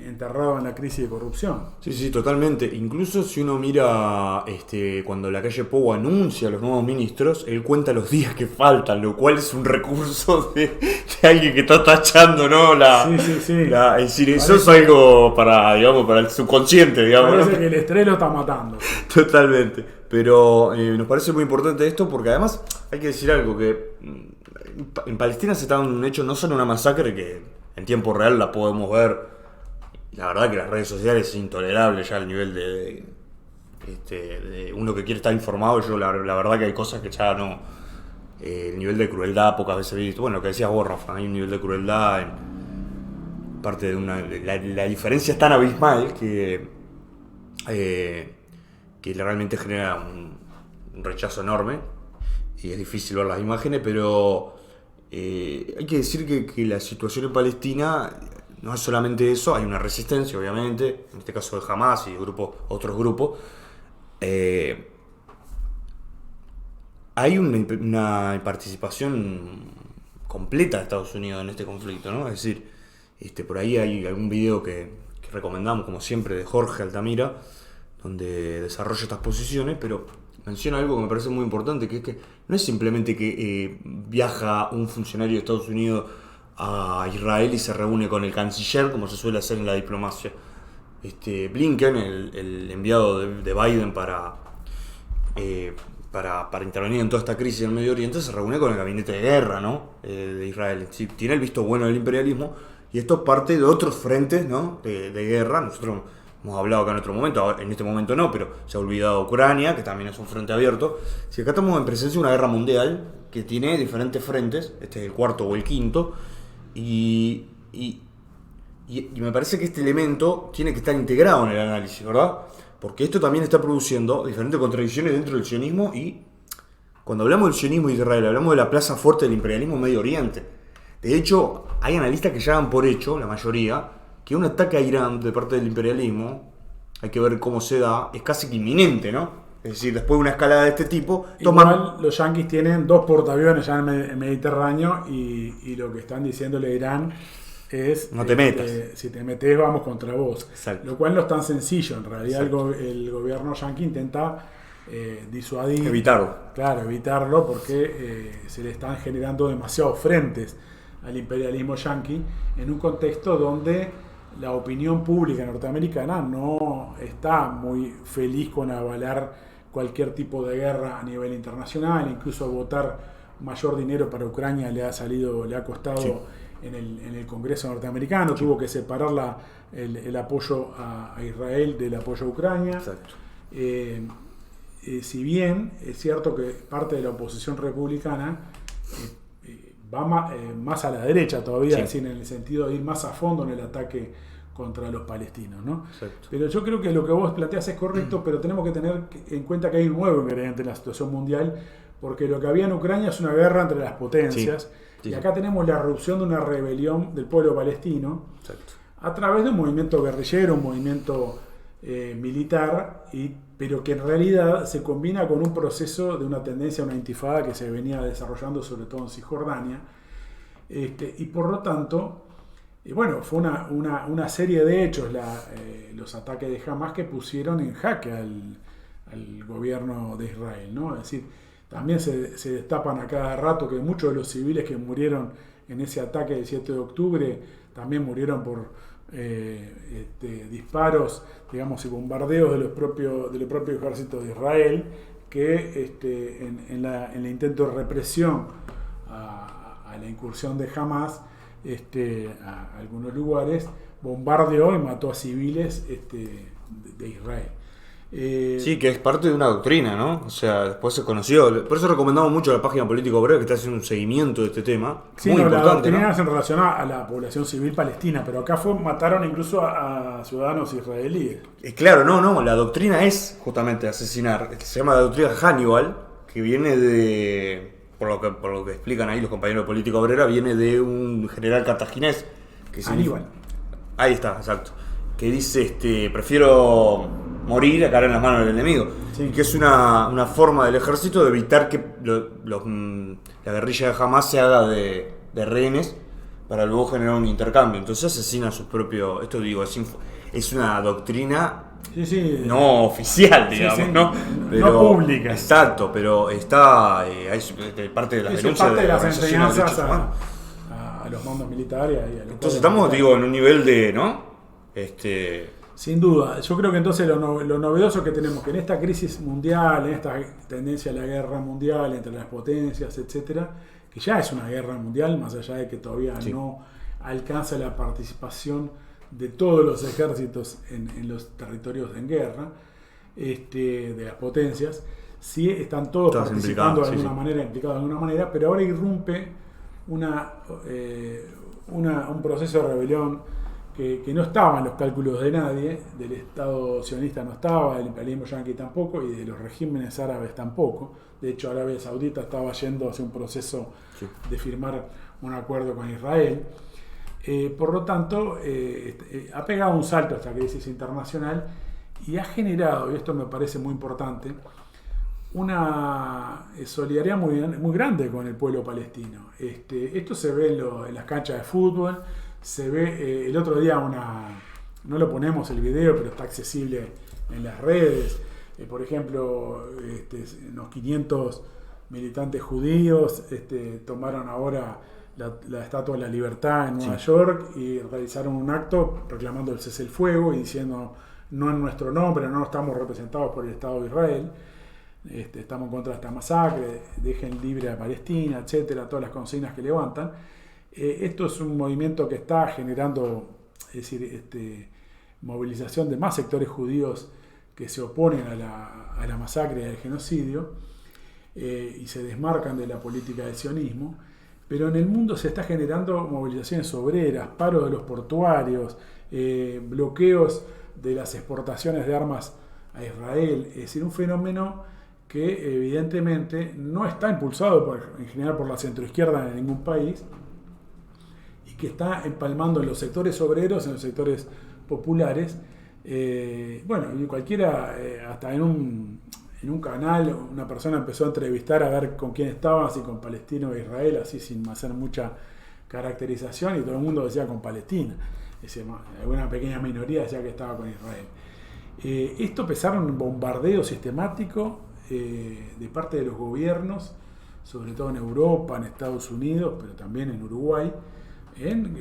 enterrado en la crisis de corrupción. Sí, totalmente. Incluso si uno mira cuando la calle Pou anuncia a los nuevos ministros, él cuenta los días que faltan, lo cual es un recurso de alguien que está tachando, ¿no? Sí. Es decir, eso es algo para el subconsciente, digamos. Parece ¿no? que el estrés lo está matando. Totalmente. Pero nos parece muy importante esto porque además hay que decir algo, que en Palestina se está dando un hecho, no solo una masacre que en tiempo real la podemos ver. La verdad que las redes sociales es intolerable ya al nivel de uno que quiere estar informado. Yo la verdad que hay cosas que ya no... el nivel de crueldad pocas veces he visto. Bueno, lo que decías vos, Rafa, hay un nivel de crueldad en parte de una... La diferencia es tan abismal que realmente genera un rechazo enorme y es difícil ver las imágenes, pero hay que decir que la situación en Palestina... No es solamente eso, hay una resistencia, obviamente, en este caso de Hamas y otros grupos. Hay una participación completa de Estados Unidos en este conflicto, ¿no? Es decir, por ahí hay algún video que recomendamos, como siempre, de Jorge Altamira, donde desarrolla estas posiciones, pero menciona algo que me parece muy importante, que es que no es simplemente que viaja un funcionario de Estados Unidos a Israel y se reúne con el canciller, como se suele hacer en la diplomacia. Blinken, el enviado de Biden para intervenir en toda esta crisis en Medio Oriente, se reúne con el gabinete de guerra, ¿no? De Israel. Sí, tiene el visto bueno del imperialismo, y esto es parte de otros frentes, ¿no? de guerra. Nosotros hemos hablado acá en otro momento, en este momento no, pero se ha olvidado Ucrania, que también es un frente abierto. Si acá estamos en presencia de una guerra mundial que tiene diferentes frentes, este es el cuarto o el quinto, y me parece que este elemento tiene que estar integrado en el análisis, ¿verdad? Porque esto también está produciendo diferentes contradicciones dentro del sionismo, y cuando hablamos del sionismo y de Israel, hablamos de la plaza fuerte del imperialismo en Medio Oriente. De hecho, hay analistas que ya dan por hecho, la mayoría, que un ataque a Irán de parte del imperialismo, hay que ver cómo se da, es casi que inminente, ¿no? Es decir, después de una escalada de este tipo... Igual los yanquis tienen 2 portaaviones ya en el Mediterráneo, y lo que están diciéndole a Irán es... No te metas. Si te metes vamos contra vos. Exacto. Lo cual no es tan sencillo. En realidad el gobierno yanqui intenta disuadir... Evitarlo. Claro, evitarlo, porque se le están generando demasiados frentes al imperialismo yanqui en un contexto donde la opinión pública norteamericana no está muy feliz con avalar cualquier tipo de guerra a nivel internacional. Incluso votar mayor dinero para Ucrania le ha costado sí. en el Congreso norteamericano. Sí. Tuvo que separar el apoyo a Israel del apoyo a Ucrania. Exacto. Si bien es cierto que parte de la oposición republicana va más a la derecha todavía, sí. Es decir, en el sentido de ir más a fondo en el ataque contra los palestinos, ¿no? Exacto. Pero yo creo que lo que vos planteás es correcto, pero tenemos que tener en cuenta que hay un nuevo ingrediente en la situación mundial, porque lo que había en Ucrania es una guerra entre las potencias, sí. Y acá tenemos la erupción de una rebelión del pueblo palestino. Exacto. A través de un movimiento guerrillero, un movimiento militar, pero que en realidad se combina con un proceso de una tendencia a una intifada que se venía desarrollando sobre todo en Cisjordania, y por lo tanto, bueno, fue una serie de hechos, los ataques de Hamas, que pusieron en jaque al gobierno de Israel, ¿no? Es decir, también se destapan a cada rato que muchos de los civiles que murieron en ese ataque del 7 de octubre también murieron por disparos, digamos, y bombardeos del propio ejército de Israel, que en el intento de represión a la incursión de Hamas a algunos lugares, bombardeó y mató a civiles de Israel. Sí, que es parte de una doctrina, ¿no? O sea, después se conoció. Por eso recomendamos mucho la página Político Obrero, que está haciendo un seguimiento de este tema. Sí, muy importante, la doctrina, ¿no? Es en relación a la población civil palestina, pero acá mataron incluso a ciudadanos israelíes. Claro, no, la doctrina es justamente asesinar. Se llama la doctrina Hannibal, que viene de... Por lo que explican ahí los compañeros de Política Obrera, viene de un general cartaginés. Aníbal. Ahí está, exacto. Que dice, prefiero morir a caer en las manos del enemigo. Sí. Y que es una forma del ejército de evitar que la guerrilla de Hamas se haga de rehenes, para luego generar un intercambio. Entonces asesina a sus propios... Esto digo, es una doctrina no oficial, digamos, ¿no? Pero, no pública. Exacto, pero está... hay parte de las denuncias parte de las enseñanzas a los mandos militares. Entonces estamos, digo, en un nivel de... ¿no? Sin duda, yo creo que entonces lo novedoso que tenemos, que en esta crisis mundial, en esta tendencia a la guerra mundial entre las potencias, etcétera, que ya es una guerra mundial, más allá de que todavía no alcanza la participación de todos los ejércitos en los territorios en guerra, de las potencias, sí están todos participando de alguna manera, implicados de alguna manera, pero ahora irrumpe un proceso de rebelión que no estaba en los cálculos de nadie, del Estado sionista no estaba, del imperialismo yanqui tampoco, y de los regímenes árabes tampoco. De hecho, Arabia Saudita estaba yendo hacia un proceso de firmar un acuerdo con Israel. Por lo tanto, ha pegado un salto a esta crisis internacional y ha generado, y esto me parece muy importante, una solidaridad muy grande con el pueblo palestino. Esto se ve en las canchas de fútbol. Se ve el otro día no lo ponemos el video, pero está accesible en las redes. Por ejemplo, unos 500 militantes judíos tomaron ahora la Estatua de la Libertad en Nueva York y realizaron un acto reclamando el cese del fuego y diciendo: no en nuestro nombre, no estamos representados por el Estado de Israel, estamos en contra de esta masacre, dejen libre a Palestina, etcétera, todas las consignas que levantan. Esto es un movimiento que está generando, movilización de más sectores judíos que se oponen a la masacre y al genocidio y se desmarcan de la política del sionismo, pero en el mundo se está generando movilizaciones obreras, paros de los portuarios, bloqueos de las exportaciones de armas a Israel, es decir, un fenómeno que evidentemente no está impulsado en general por la centroizquierda en ningún país, que está empalmando en los sectores obreros, en los sectores populares. Bueno, y cualquiera, hasta en un canal, una persona empezó a entrevistar a ver con quién estaba, si con Palestina o Israel, así sin hacer mucha caracterización, y todo el mundo decía con Palestina. Alguna pequeña minoría decía que estaba con Israel. Esto empezaron un bombardeo sistemático de parte de los gobiernos, sobre todo en Europa, en Estados Unidos, pero también en Uruguay, en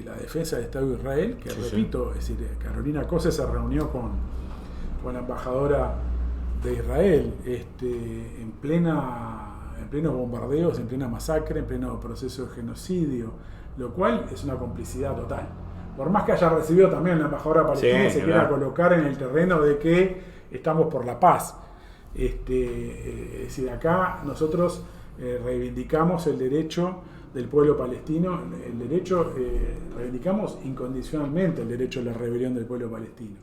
la defensa del Estado de Israel, que repito, es decir, Carolina Cose se reunió con la embajadora de Israel en plenos bombardeos, en plena masacre, en pleno proceso de genocidio, lo cual es una complicidad total. Por más que haya recibido también la embajadora palestina y se quiera colocar en el terreno de que estamos por la paz. Es decir, acá nosotros reivindicamos el derecho del pueblo palestino, reivindicamos incondicionalmente el derecho a la rebelión del pueblo palestino.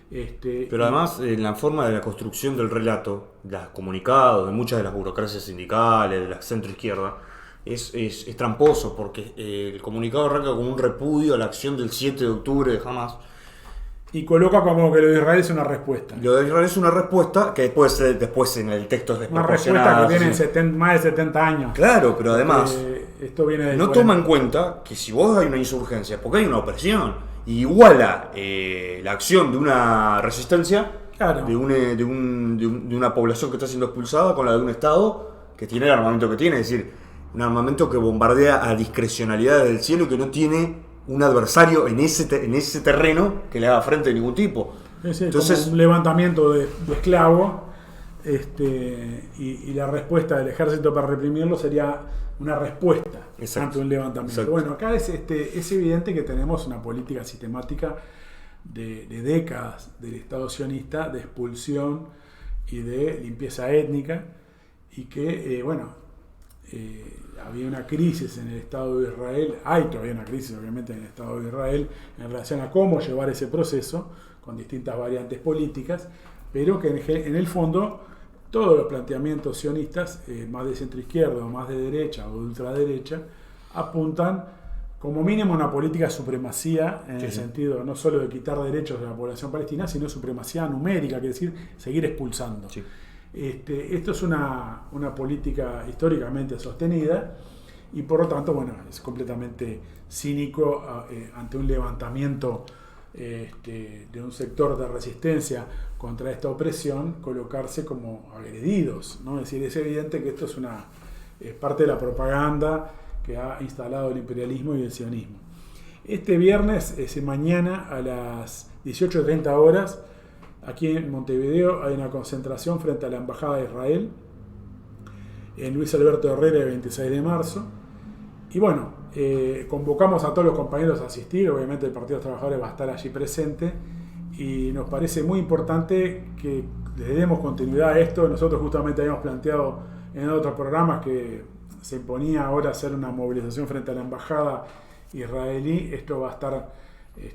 Pero además, en la forma de la construcción del relato, de los comunicados, de muchas de las burocracias sindicales, de la centroizquierda, es tramposo, porque el comunicado arranca como un repudio a la acción del 7 de octubre de Hamas. Y coloca como que lo de Israel es una respuesta. Lo de Israel es una respuesta que después en el texto es desproporcionada. Una respuesta que tiene más de 70 años. Claro, pero además esto viene de no toma en cuenta que si vos hay una insurgencia, porque hay una opresión, y iguala la acción de una resistencia, de una población que está siendo expulsada con la de un Estado que tiene el armamento que tiene, es decir, un armamento que bombardea a discrecionalidad del cielo y que no tiene un adversario en ese terreno que le haga frente de ningún tipo. Entonces, como un levantamiento de esclavos, y la respuesta del ejército para reprimirlo sería una respuesta ante un levantamiento. Exacto. Bueno, acá es evidente que tenemos una política sistemática de décadas del Estado sionista de expulsión y de limpieza étnica, y que, había una crisis en el Estado de Israel, hay todavía una crisis obviamente en el Estado de Israel en relación a cómo llevar ese proceso con distintas variantes políticas, pero que en el fondo todos los planteamientos sionistas, más de centroizquierda o más de derecha o de ultraderecha, apuntan como mínimo a una política de supremacía en el sentido no solo de quitar derechos de la población palestina, sino supremacía numérica, quiere decir seguir expulsando. Esto es una política históricamente sostenida y por lo tanto, bueno, es completamente cínico ante un levantamiento de un sector de resistencia contra esta opresión, colocarse como agredidos, ¿no? Es decir, es evidente que esto es parte de la propaganda que ha instalado el imperialismo y el sionismo. Este viernes, mañana a las 18:30 horas, aquí en Montevideo hay una concentración frente a la Embajada de Israel, en Luis Alberto Herrera, el 26 de marzo. Y bueno, convocamos a todos los compañeros a asistir, obviamente el Partido de los Trabajadores va a estar allí presente, y nos parece muy importante que le demos continuidad a esto. Nosotros justamente habíamos planteado en otros programas que se imponía ahora hacer una movilización frente a la Embajada israelí. Esto va a estar,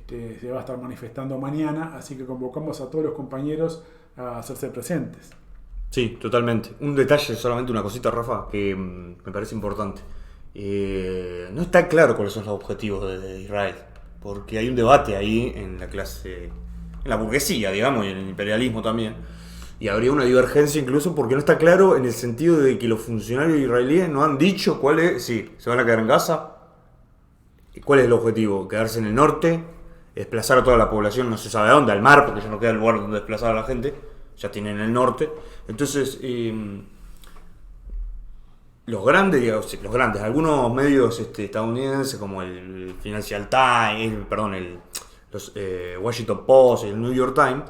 se va a estar manifestando mañana, así que convocamos a todos los compañeros a hacerse presentes. Sí, totalmente. Un detalle, solamente una cosita, Rafa, que me parece importante. No está claro cuáles son los objetivos de Israel, porque hay un debate ahí en la clase, en la burguesía, digamos, y en el imperialismo también, y habría una divergencia incluso porque no está claro en el sentido de que los funcionarios israelíes no han dicho cuál es, si se van a quedar en Gaza, cuál es el objetivo, quedarse en el norte, desplazar a toda la población, no se sabe a dónde, al mar, porque ya no queda el lugar donde desplazar a la gente, ya tienen el norte. Entonces, los grandes, algunos medios estadounidenses como el Financial Times, los Washington Post y el New York Times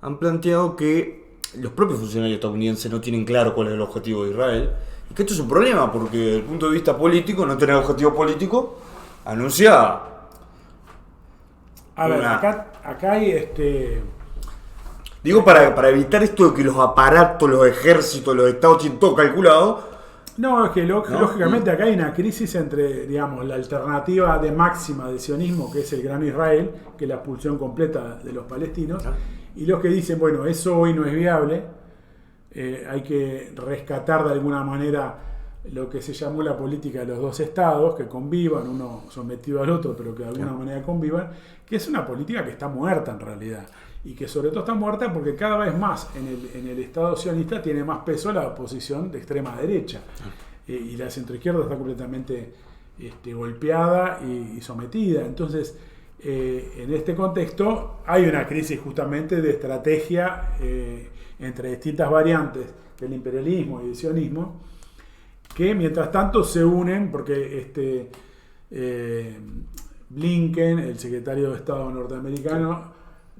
han planteado que los propios funcionarios estadounidenses no tienen claro cuál es el objetivo de Israel, y que esto es un problema porque desde el punto de vista político, no tener objetivo político anuncia. A ver, acá hay Digo, para evitar esto de que los aparatos, los ejércitos, los estados tienen todo calculado. No, es que lógicamente acá hay una crisis entre, digamos, la alternativa de máxima del sionismo, que es el Gran Israel, que es la expulsión completa de los palestinos, y los que dicen, bueno, eso hoy no es viable, hay que rescatar de alguna manera lo que se llamó la política de los dos estados, que convivan, uno sometido al otro, pero que de alguna manera convivan, que es una política que está muerta en realidad, y que sobre todo está muerta porque cada vez más en el Estado sionista tiene más peso la oposición de extrema derecha, y la centroizquierda está completamente golpeada y sometida. Entonces, en este contexto hay una crisis justamente de estrategia entre distintas variantes del imperialismo y del sionismo, que mientras tanto se unen porque Blinken, el secretario de Estado norteamericano,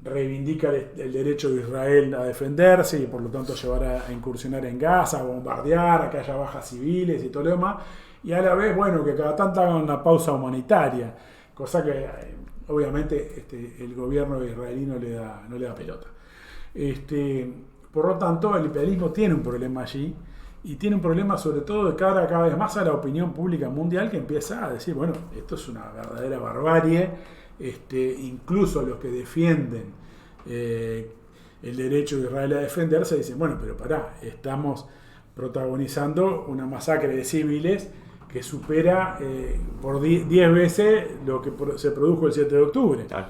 reivindica el derecho de Israel a defenderse y por lo tanto llevar a incursionar en Gaza, a bombardear, a que haya bajas civiles y todo lo demás, y a la vez, bueno, que cada tanto hagan una pausa humanitaria, cosa que obviamente el gobierno israelí no le da pelota. Por lo tanto, el imperialismo tiene un problema allí, y tiene un problema sobre todo de cara cada vez más a la opinión pública mundial, que empieza a decir, bueno, esto es una verdadera barbarie. Incluso los que defienden el derecho de Israel a defenderse dicen, bueno, pero pará, estamos protagonizando una masacre de civiles que supera por 10 veces lo que se produjo el 7 de octubre. Claro.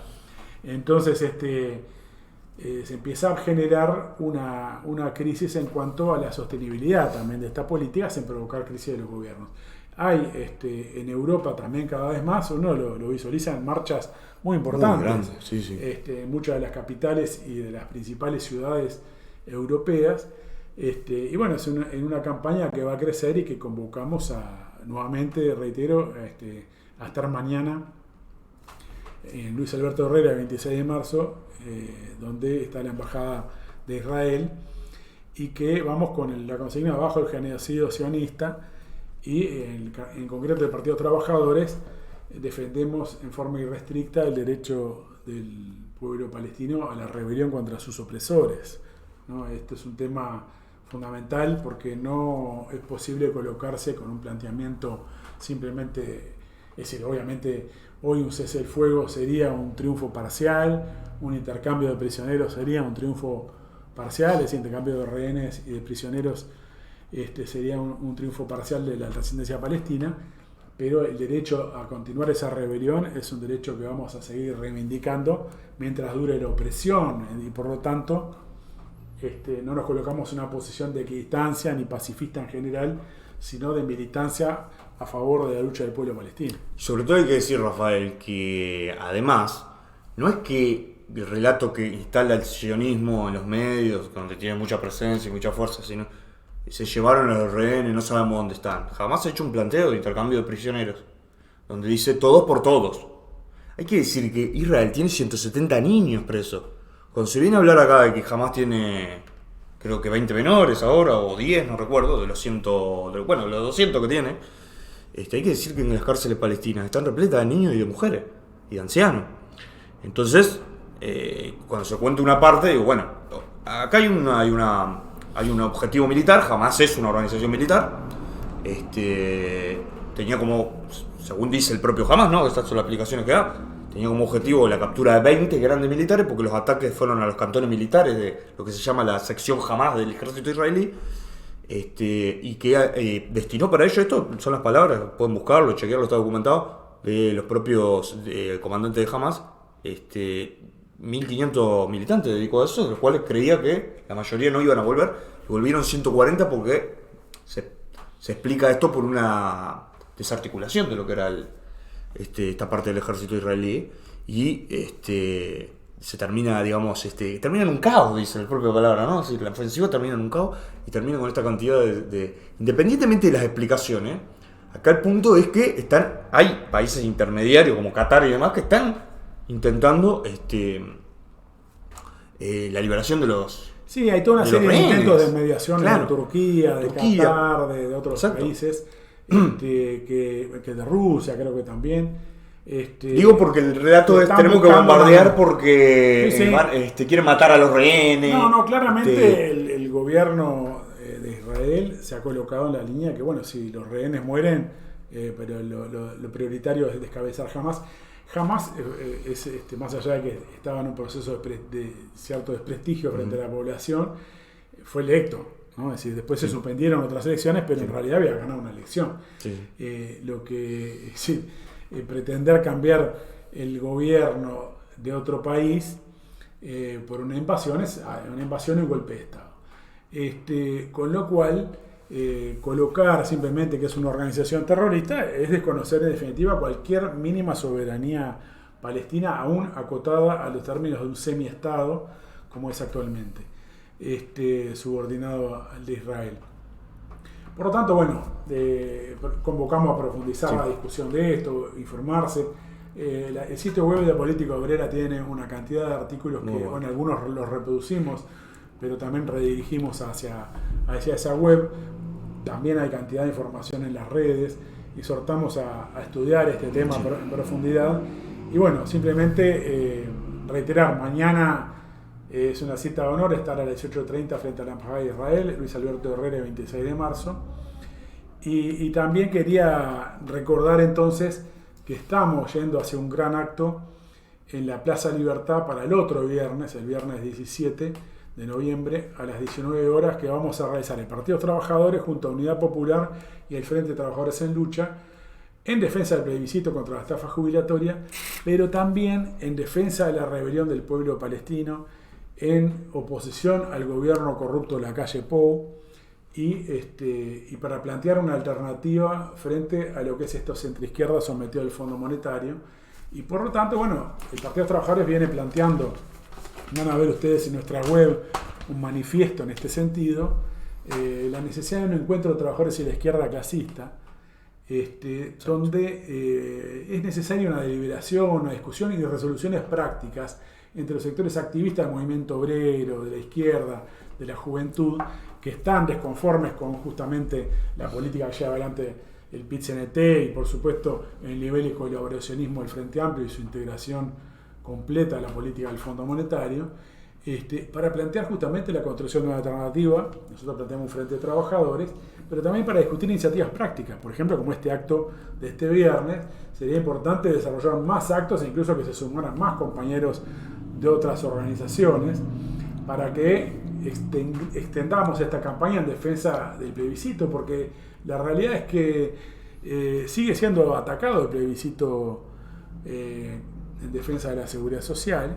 Entonces se empieza a generar una crisis en cuanto a la sostenibilidad también de esta política, sin provocar crisis de los gobiernos. Hay en Europa también cada vez más, uno lo visualiza en marchas muy importantes, muy grandes, sí. Muchas de las capitales y de las principales ciudades europeas, y bueno, es en una campaña que va a crecer y que convocamos nuevamente, reitero, a estar mañana en Luis Alberto Herrera, el 26 de marzo, donde está la Embajada de Israel, y que vamos con la consigna bajo el genocidio sionista. Y en concreto el Partido de los Trabajadores defendemos en forma irrestricta el derecho del pueblo palestino a la rebelión contra sus opresores, ¿no? Este es un tema fundamental porque no es posible colocarse con un planteamiento simplemente, es decir, obviamente hoy un cese del fuego sería un triunfo parcial, un intercambio de prisioneros sería un triunfo parcial, es decir, intercambio de rehenes y de prisioneros sería un triunfo parcial de la resistencia palestina, pero el derecho a continuar esa rebelión es un derecho que vamos a seguir reivindicando mientras dure la opresión, y por lo tanto no nos colocamos en una posición de equidistancia ni pacifista en general, sino de militancia a favor de la lucha del pueblo palestino. Sobre todo hay que decir, Rafael, que además no es que el relato que instala el sionismo en los medios, donde tiene mucha presencia y mucha fuerza, sino se llevaron a los rehenes, no sabemos dónde están. Jamás ha hecho un planteo de intercambio de prisioneros, donde dice todos por todos. Hay que decir que Israel tiene 170 niños presos. Cuando se viene a hablar acá de que Jamás tiene, creo que 20 menores ahora, o 10, no recuerdo, de los 100, bueno, los 200 que tiene, hay que decir que en las cárceles palestinas están repletas de niños y de mujeres, y de ancianos. Entonces, cuando se cuenta una parte, digo, bueno, acá hay un objetivo militar, Jamás es una organización militar, tenía como, según dice el propio Jamás, ¿no? Estas son las explicaciones que da, tenía como objetivo la captura de 20 grandes militares, porque los ataques fueron a los cantones militares de lo que se llama la sección Jamás del ejército israelí, y que destinó para ello, esto son las palabras, pueden buscarlo, chequearlo, está documentado, de los propios comandantes de Jamás, 1.500 militantes dedicó a eso, de los cuales creía que la mayoría no iban a volver, y volvieron 140 porque se explica esto por una desarticulación de lo que era esta parte del ejército israelí, y se termina, digamos, termina en un caos, dice la propia palabra, ¿no? Así, la ofensiva termina en un caos y termina con esta cantidad independientemente de las explicaciones, acá el punto es que hay países intermediarios como Qatar y demás que están intentando la liberación de los... Sí, hay toda una serie de intentos de mediación, claro, de Turquía, de Qatar, de otros países, que de Rusia creo que también. Digo porque el relato es tenemos que bombardear porque quieren matar a los rehenes. No, claramente el gobierno de Israel se ha colocado en la línea que, bueno, si los rehenes mueren, pero lo prioritario es descabezar Jamás. Jamás es más allá de que estaba en un proceso de cierto desprestigio frente a la población, fue electo, ¿no? Es decir, después se suspendieron otras elecciones, pero en realidad había ganado una elección. Lo que pretender cambiar el gobierno de otro país por una invasión es una invasión y un golpe de Estado. Con lo cual, colocar simplemente que es una organización terrorista es desconocer en definitiva cualquier mínima soberanía palestina, aún acotada a los términos de un semi-estado como es actualmente, subordinado al de Israel. Por lo tanto, bueno, convocamos a profundizar la discusión de esto, informarse. El sitio web de Política Obrera tiene una cantidad de artículos que, bueno, algunos los reproducimos, pero también redirigimos hacia esa web. También hay cantidad de información en las redes y exhortamos a estudiar este tema en profundidad. Y bueno, simplemente reiterar, mañana es una cita de honor estar a las 18:30 frente a la Embajada de Israel, Luis Alberto Herrera, el 26 de marzo. Y también quería recordar entonces que estamos yendo hacia un gran acto en la Plaza Libertad para el otro viernes, el viernes 17 de noviembre a las 19 horas, que vamos a realizar el Partido Trabajadores junto a Unidad Popular y el Frente de Trabajadores en Lucha, en defensa del plebiscito contra la estafa jubilatoria, pero también en defensa de la rebelión del pueblo palestino, en oposición al gobierno corrupto de la calle Pou, y para plantear una alternativa frente a lo que es esto centroizquierda sometido al Fondo Monetario. Y por lo tanto, bueno, el Partido de los Trabajadores viene planteando, van a ver ustedes en nuestra web un manifiesto en este sentido, la necesidad de un encuentro de trabajadores y la izquierda clasista, donde es necesaria una deliberación, una discusión y resoluciones prácticas entre los sectores activistas del movimiento obrero, de la izquierda, de la juventud, que están desconformes con justamente la política que lleva adelante el PIT-CNT y por supuesto el nivel de colaboracionismo del Frente Amplio y su integración completa a la política del Fondo Monetario, para plantear justamente la construcción de una alternativa. Nosotros planteamos un Frente de Trabajadores, pero también para discutir iniciativas prácticas, por ejemplo, como este acto de este viernes. Sería importante desarrollar más actos e incluso que se sumaran más compañeros de otras organizaciones para que extendamos esta campaña en defensa del plebiscito, porque la realidad es que sigue siendo atacado el plebiscito en defensa de la seguridad social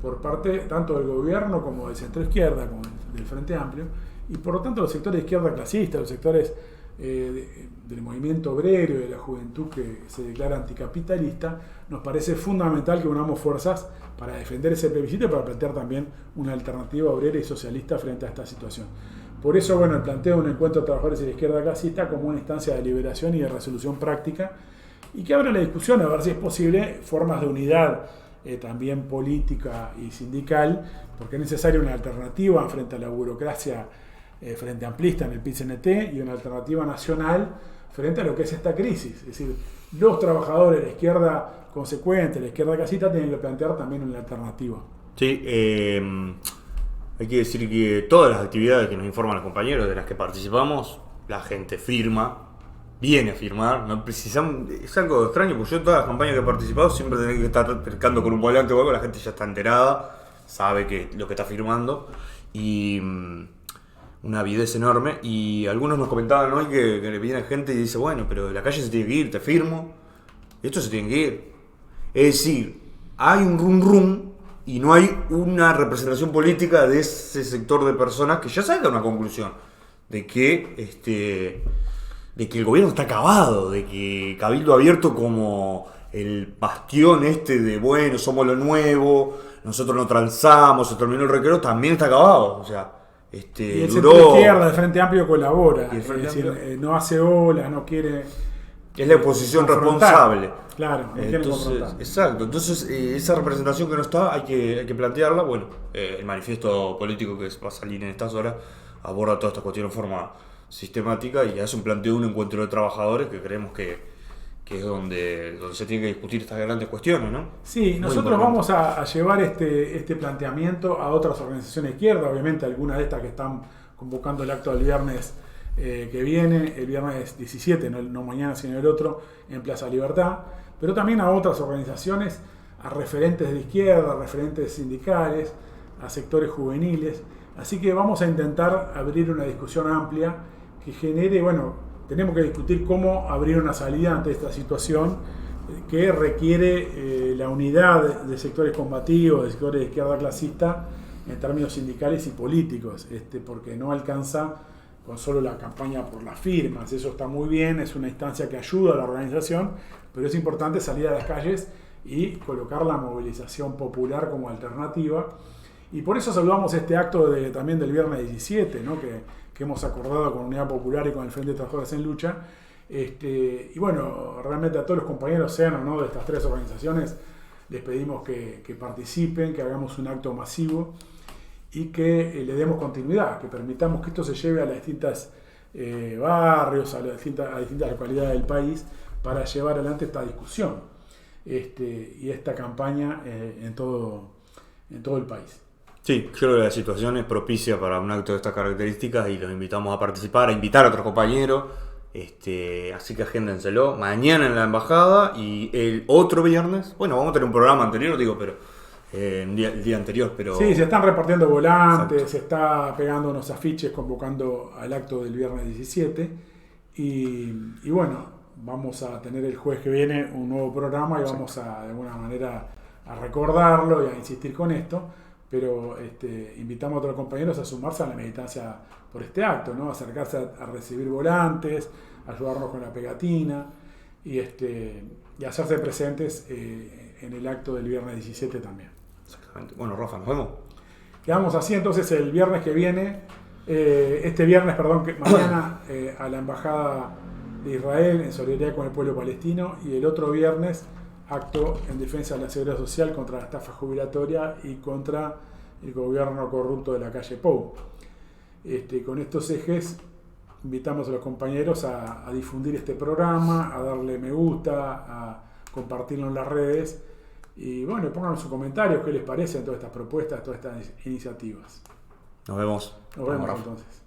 por parte tanto del gobierno como del centro izquierda, como del Frente Amplio, y por lo tanto los sectores de izquierda clasista, los sectores del movimiento obrero y de la juventud que se declara anticapitalista, nos parece fundamental que unamos fuerzas para defender ese plebiscito y para plantear también una alternativa obrera y socialista frente a esta situación. Por eso, bueno, el planteo de un encuentro de trabajadores y la izquierda clasista como una instancia de liberación y de resolución práctica y que abra la discusión a ver si es posible formas de unidad también política y sindical, porque es necesaria una alternativa frente a la burocracia frente amplista en el PIT-CNT y una alternativa nacional frente a lo que es esta crisis. Es decir, los trabajadores de la izquierda consecuente, la izquierda clasista, tienen que plantear también una alternativa. Sí, hay que decir que todas las actividades que nos informan los compañeros de las que participamos, la gente firma, viene a firmar, no precisamos, es algo extraño porque yo en todas las campañas que he participado siempre tengo que estar cercando con un volante o algo, la gente ya está enterada, sabe que lo que está firmando y una avidez enorme. Y algunos nos comentaban hoy que le viene gente y dice, bueno, pero la calle se tiene que ir, te firmo, esto se tiene que ir. Es decir, hay un rum y no hay una representación política de ese sector de personas que ya saca una conclusión de que el gobierno está acabado, de que Cabildo Abierto como el bastión de bueno, somos lo nuevo, nosotros no transamos, se terminó el recreo, también está acabado. O sea, y el centro de izquierda, el Frente Amplio colabora, es decir, no hace olas, no quiere... Es la oposición responsable. Claro, entonces, exacto. Entonces, esa representación que no está, hay que plantearla. Bueno, el manifiesto político que va a salir en estas horas aborda toda esta cuestión de forma sistemática y hace un planteo de un encuentro de trabajadores que creemos que es donde se tienen que discutir estas grandes cuestiones, ¿no? Sí, nosotros vamos a llevar este planteamiento a otras organizaciones de izquierda, obviamente algunas de estas que están convocando el acto del viernes que viene, el viernes 17, no mañana sino el otro, en Plaza Libertad, pero también a otras organizaciones, a referentes de izquierda, a referentes sindicales, a sectores juveniles. Así que vamos a intentar abrir una discusión amplia que genere, bueno, tenemos que discutir cómo abrir una salida ante esta situación que requiere la unidad de sectores combativos, de sectores de izquierda clasista en términos sindicales y políticos, porque no alcanza con solo la campaña por las firmas. Eso está muy bien, es una instancia que ayuda a la organización, pero es importante salir a las calles y colocar la movilización popular como alternativa. Y por eso saludamos este acto también del viernes 17, ¿no? que hemos acordado con Unidad Popular y con el Frente de Trabajadores en Lucha. Y bueno, realmente a todos los compañeros, sean o no de estas tres organizaciones, les pedimos que participen, que hagamos un acto masivo y que le demos continuidad, que permitamos que esto se lleve a los distintos barrios, a distintas localidades del país, para llevar adelante esta discusión y esta campaña en todo el país. Sí, creo que la situación es propicia para un acto de estas características y los invitamos a participar, a invitar a otros compañeros. Así que agéndenselo mañana en la embajada y el otro viernes. Bueno, vamos a tener un programa anterior, pero el día anterior. Pero sí, se están repartiendo volantes, exacto. Se está pegando unos afiches convocando al acto del viernes 17. Y bueno, vamos a tener el jueves que viene un nuevo programa y vamos a, de alguna manera, a recordarlo y a insistir con esto. Pero invitamos a otros compañeros a sumarse a la militancia por este acto, ¿no? Acercarse a recibir volantes, ayudarnos con la pegatina y hacerse presentes en el acto del viernes 17 también. Exactamente. Bueno, Rafa, nos vemos. Quedamos así entonces el viernes que viene, mañana a la Embajada de Israel en solidaridad con el pueblo palestino y el otro viernes acto en defensa de la seguridad social contra la estafa jubilatoria y contra el gobierno corrupto de la calle Pou. Con estos ejes invitamos a los compañeros a difundir este programa, a darle me gusta, a compartirlo en las redes y bueno, pongan sus comentarios qué les parecen todas estas propuestas, todas estas iniciativas. Nos vemos. Nos vemos entonces.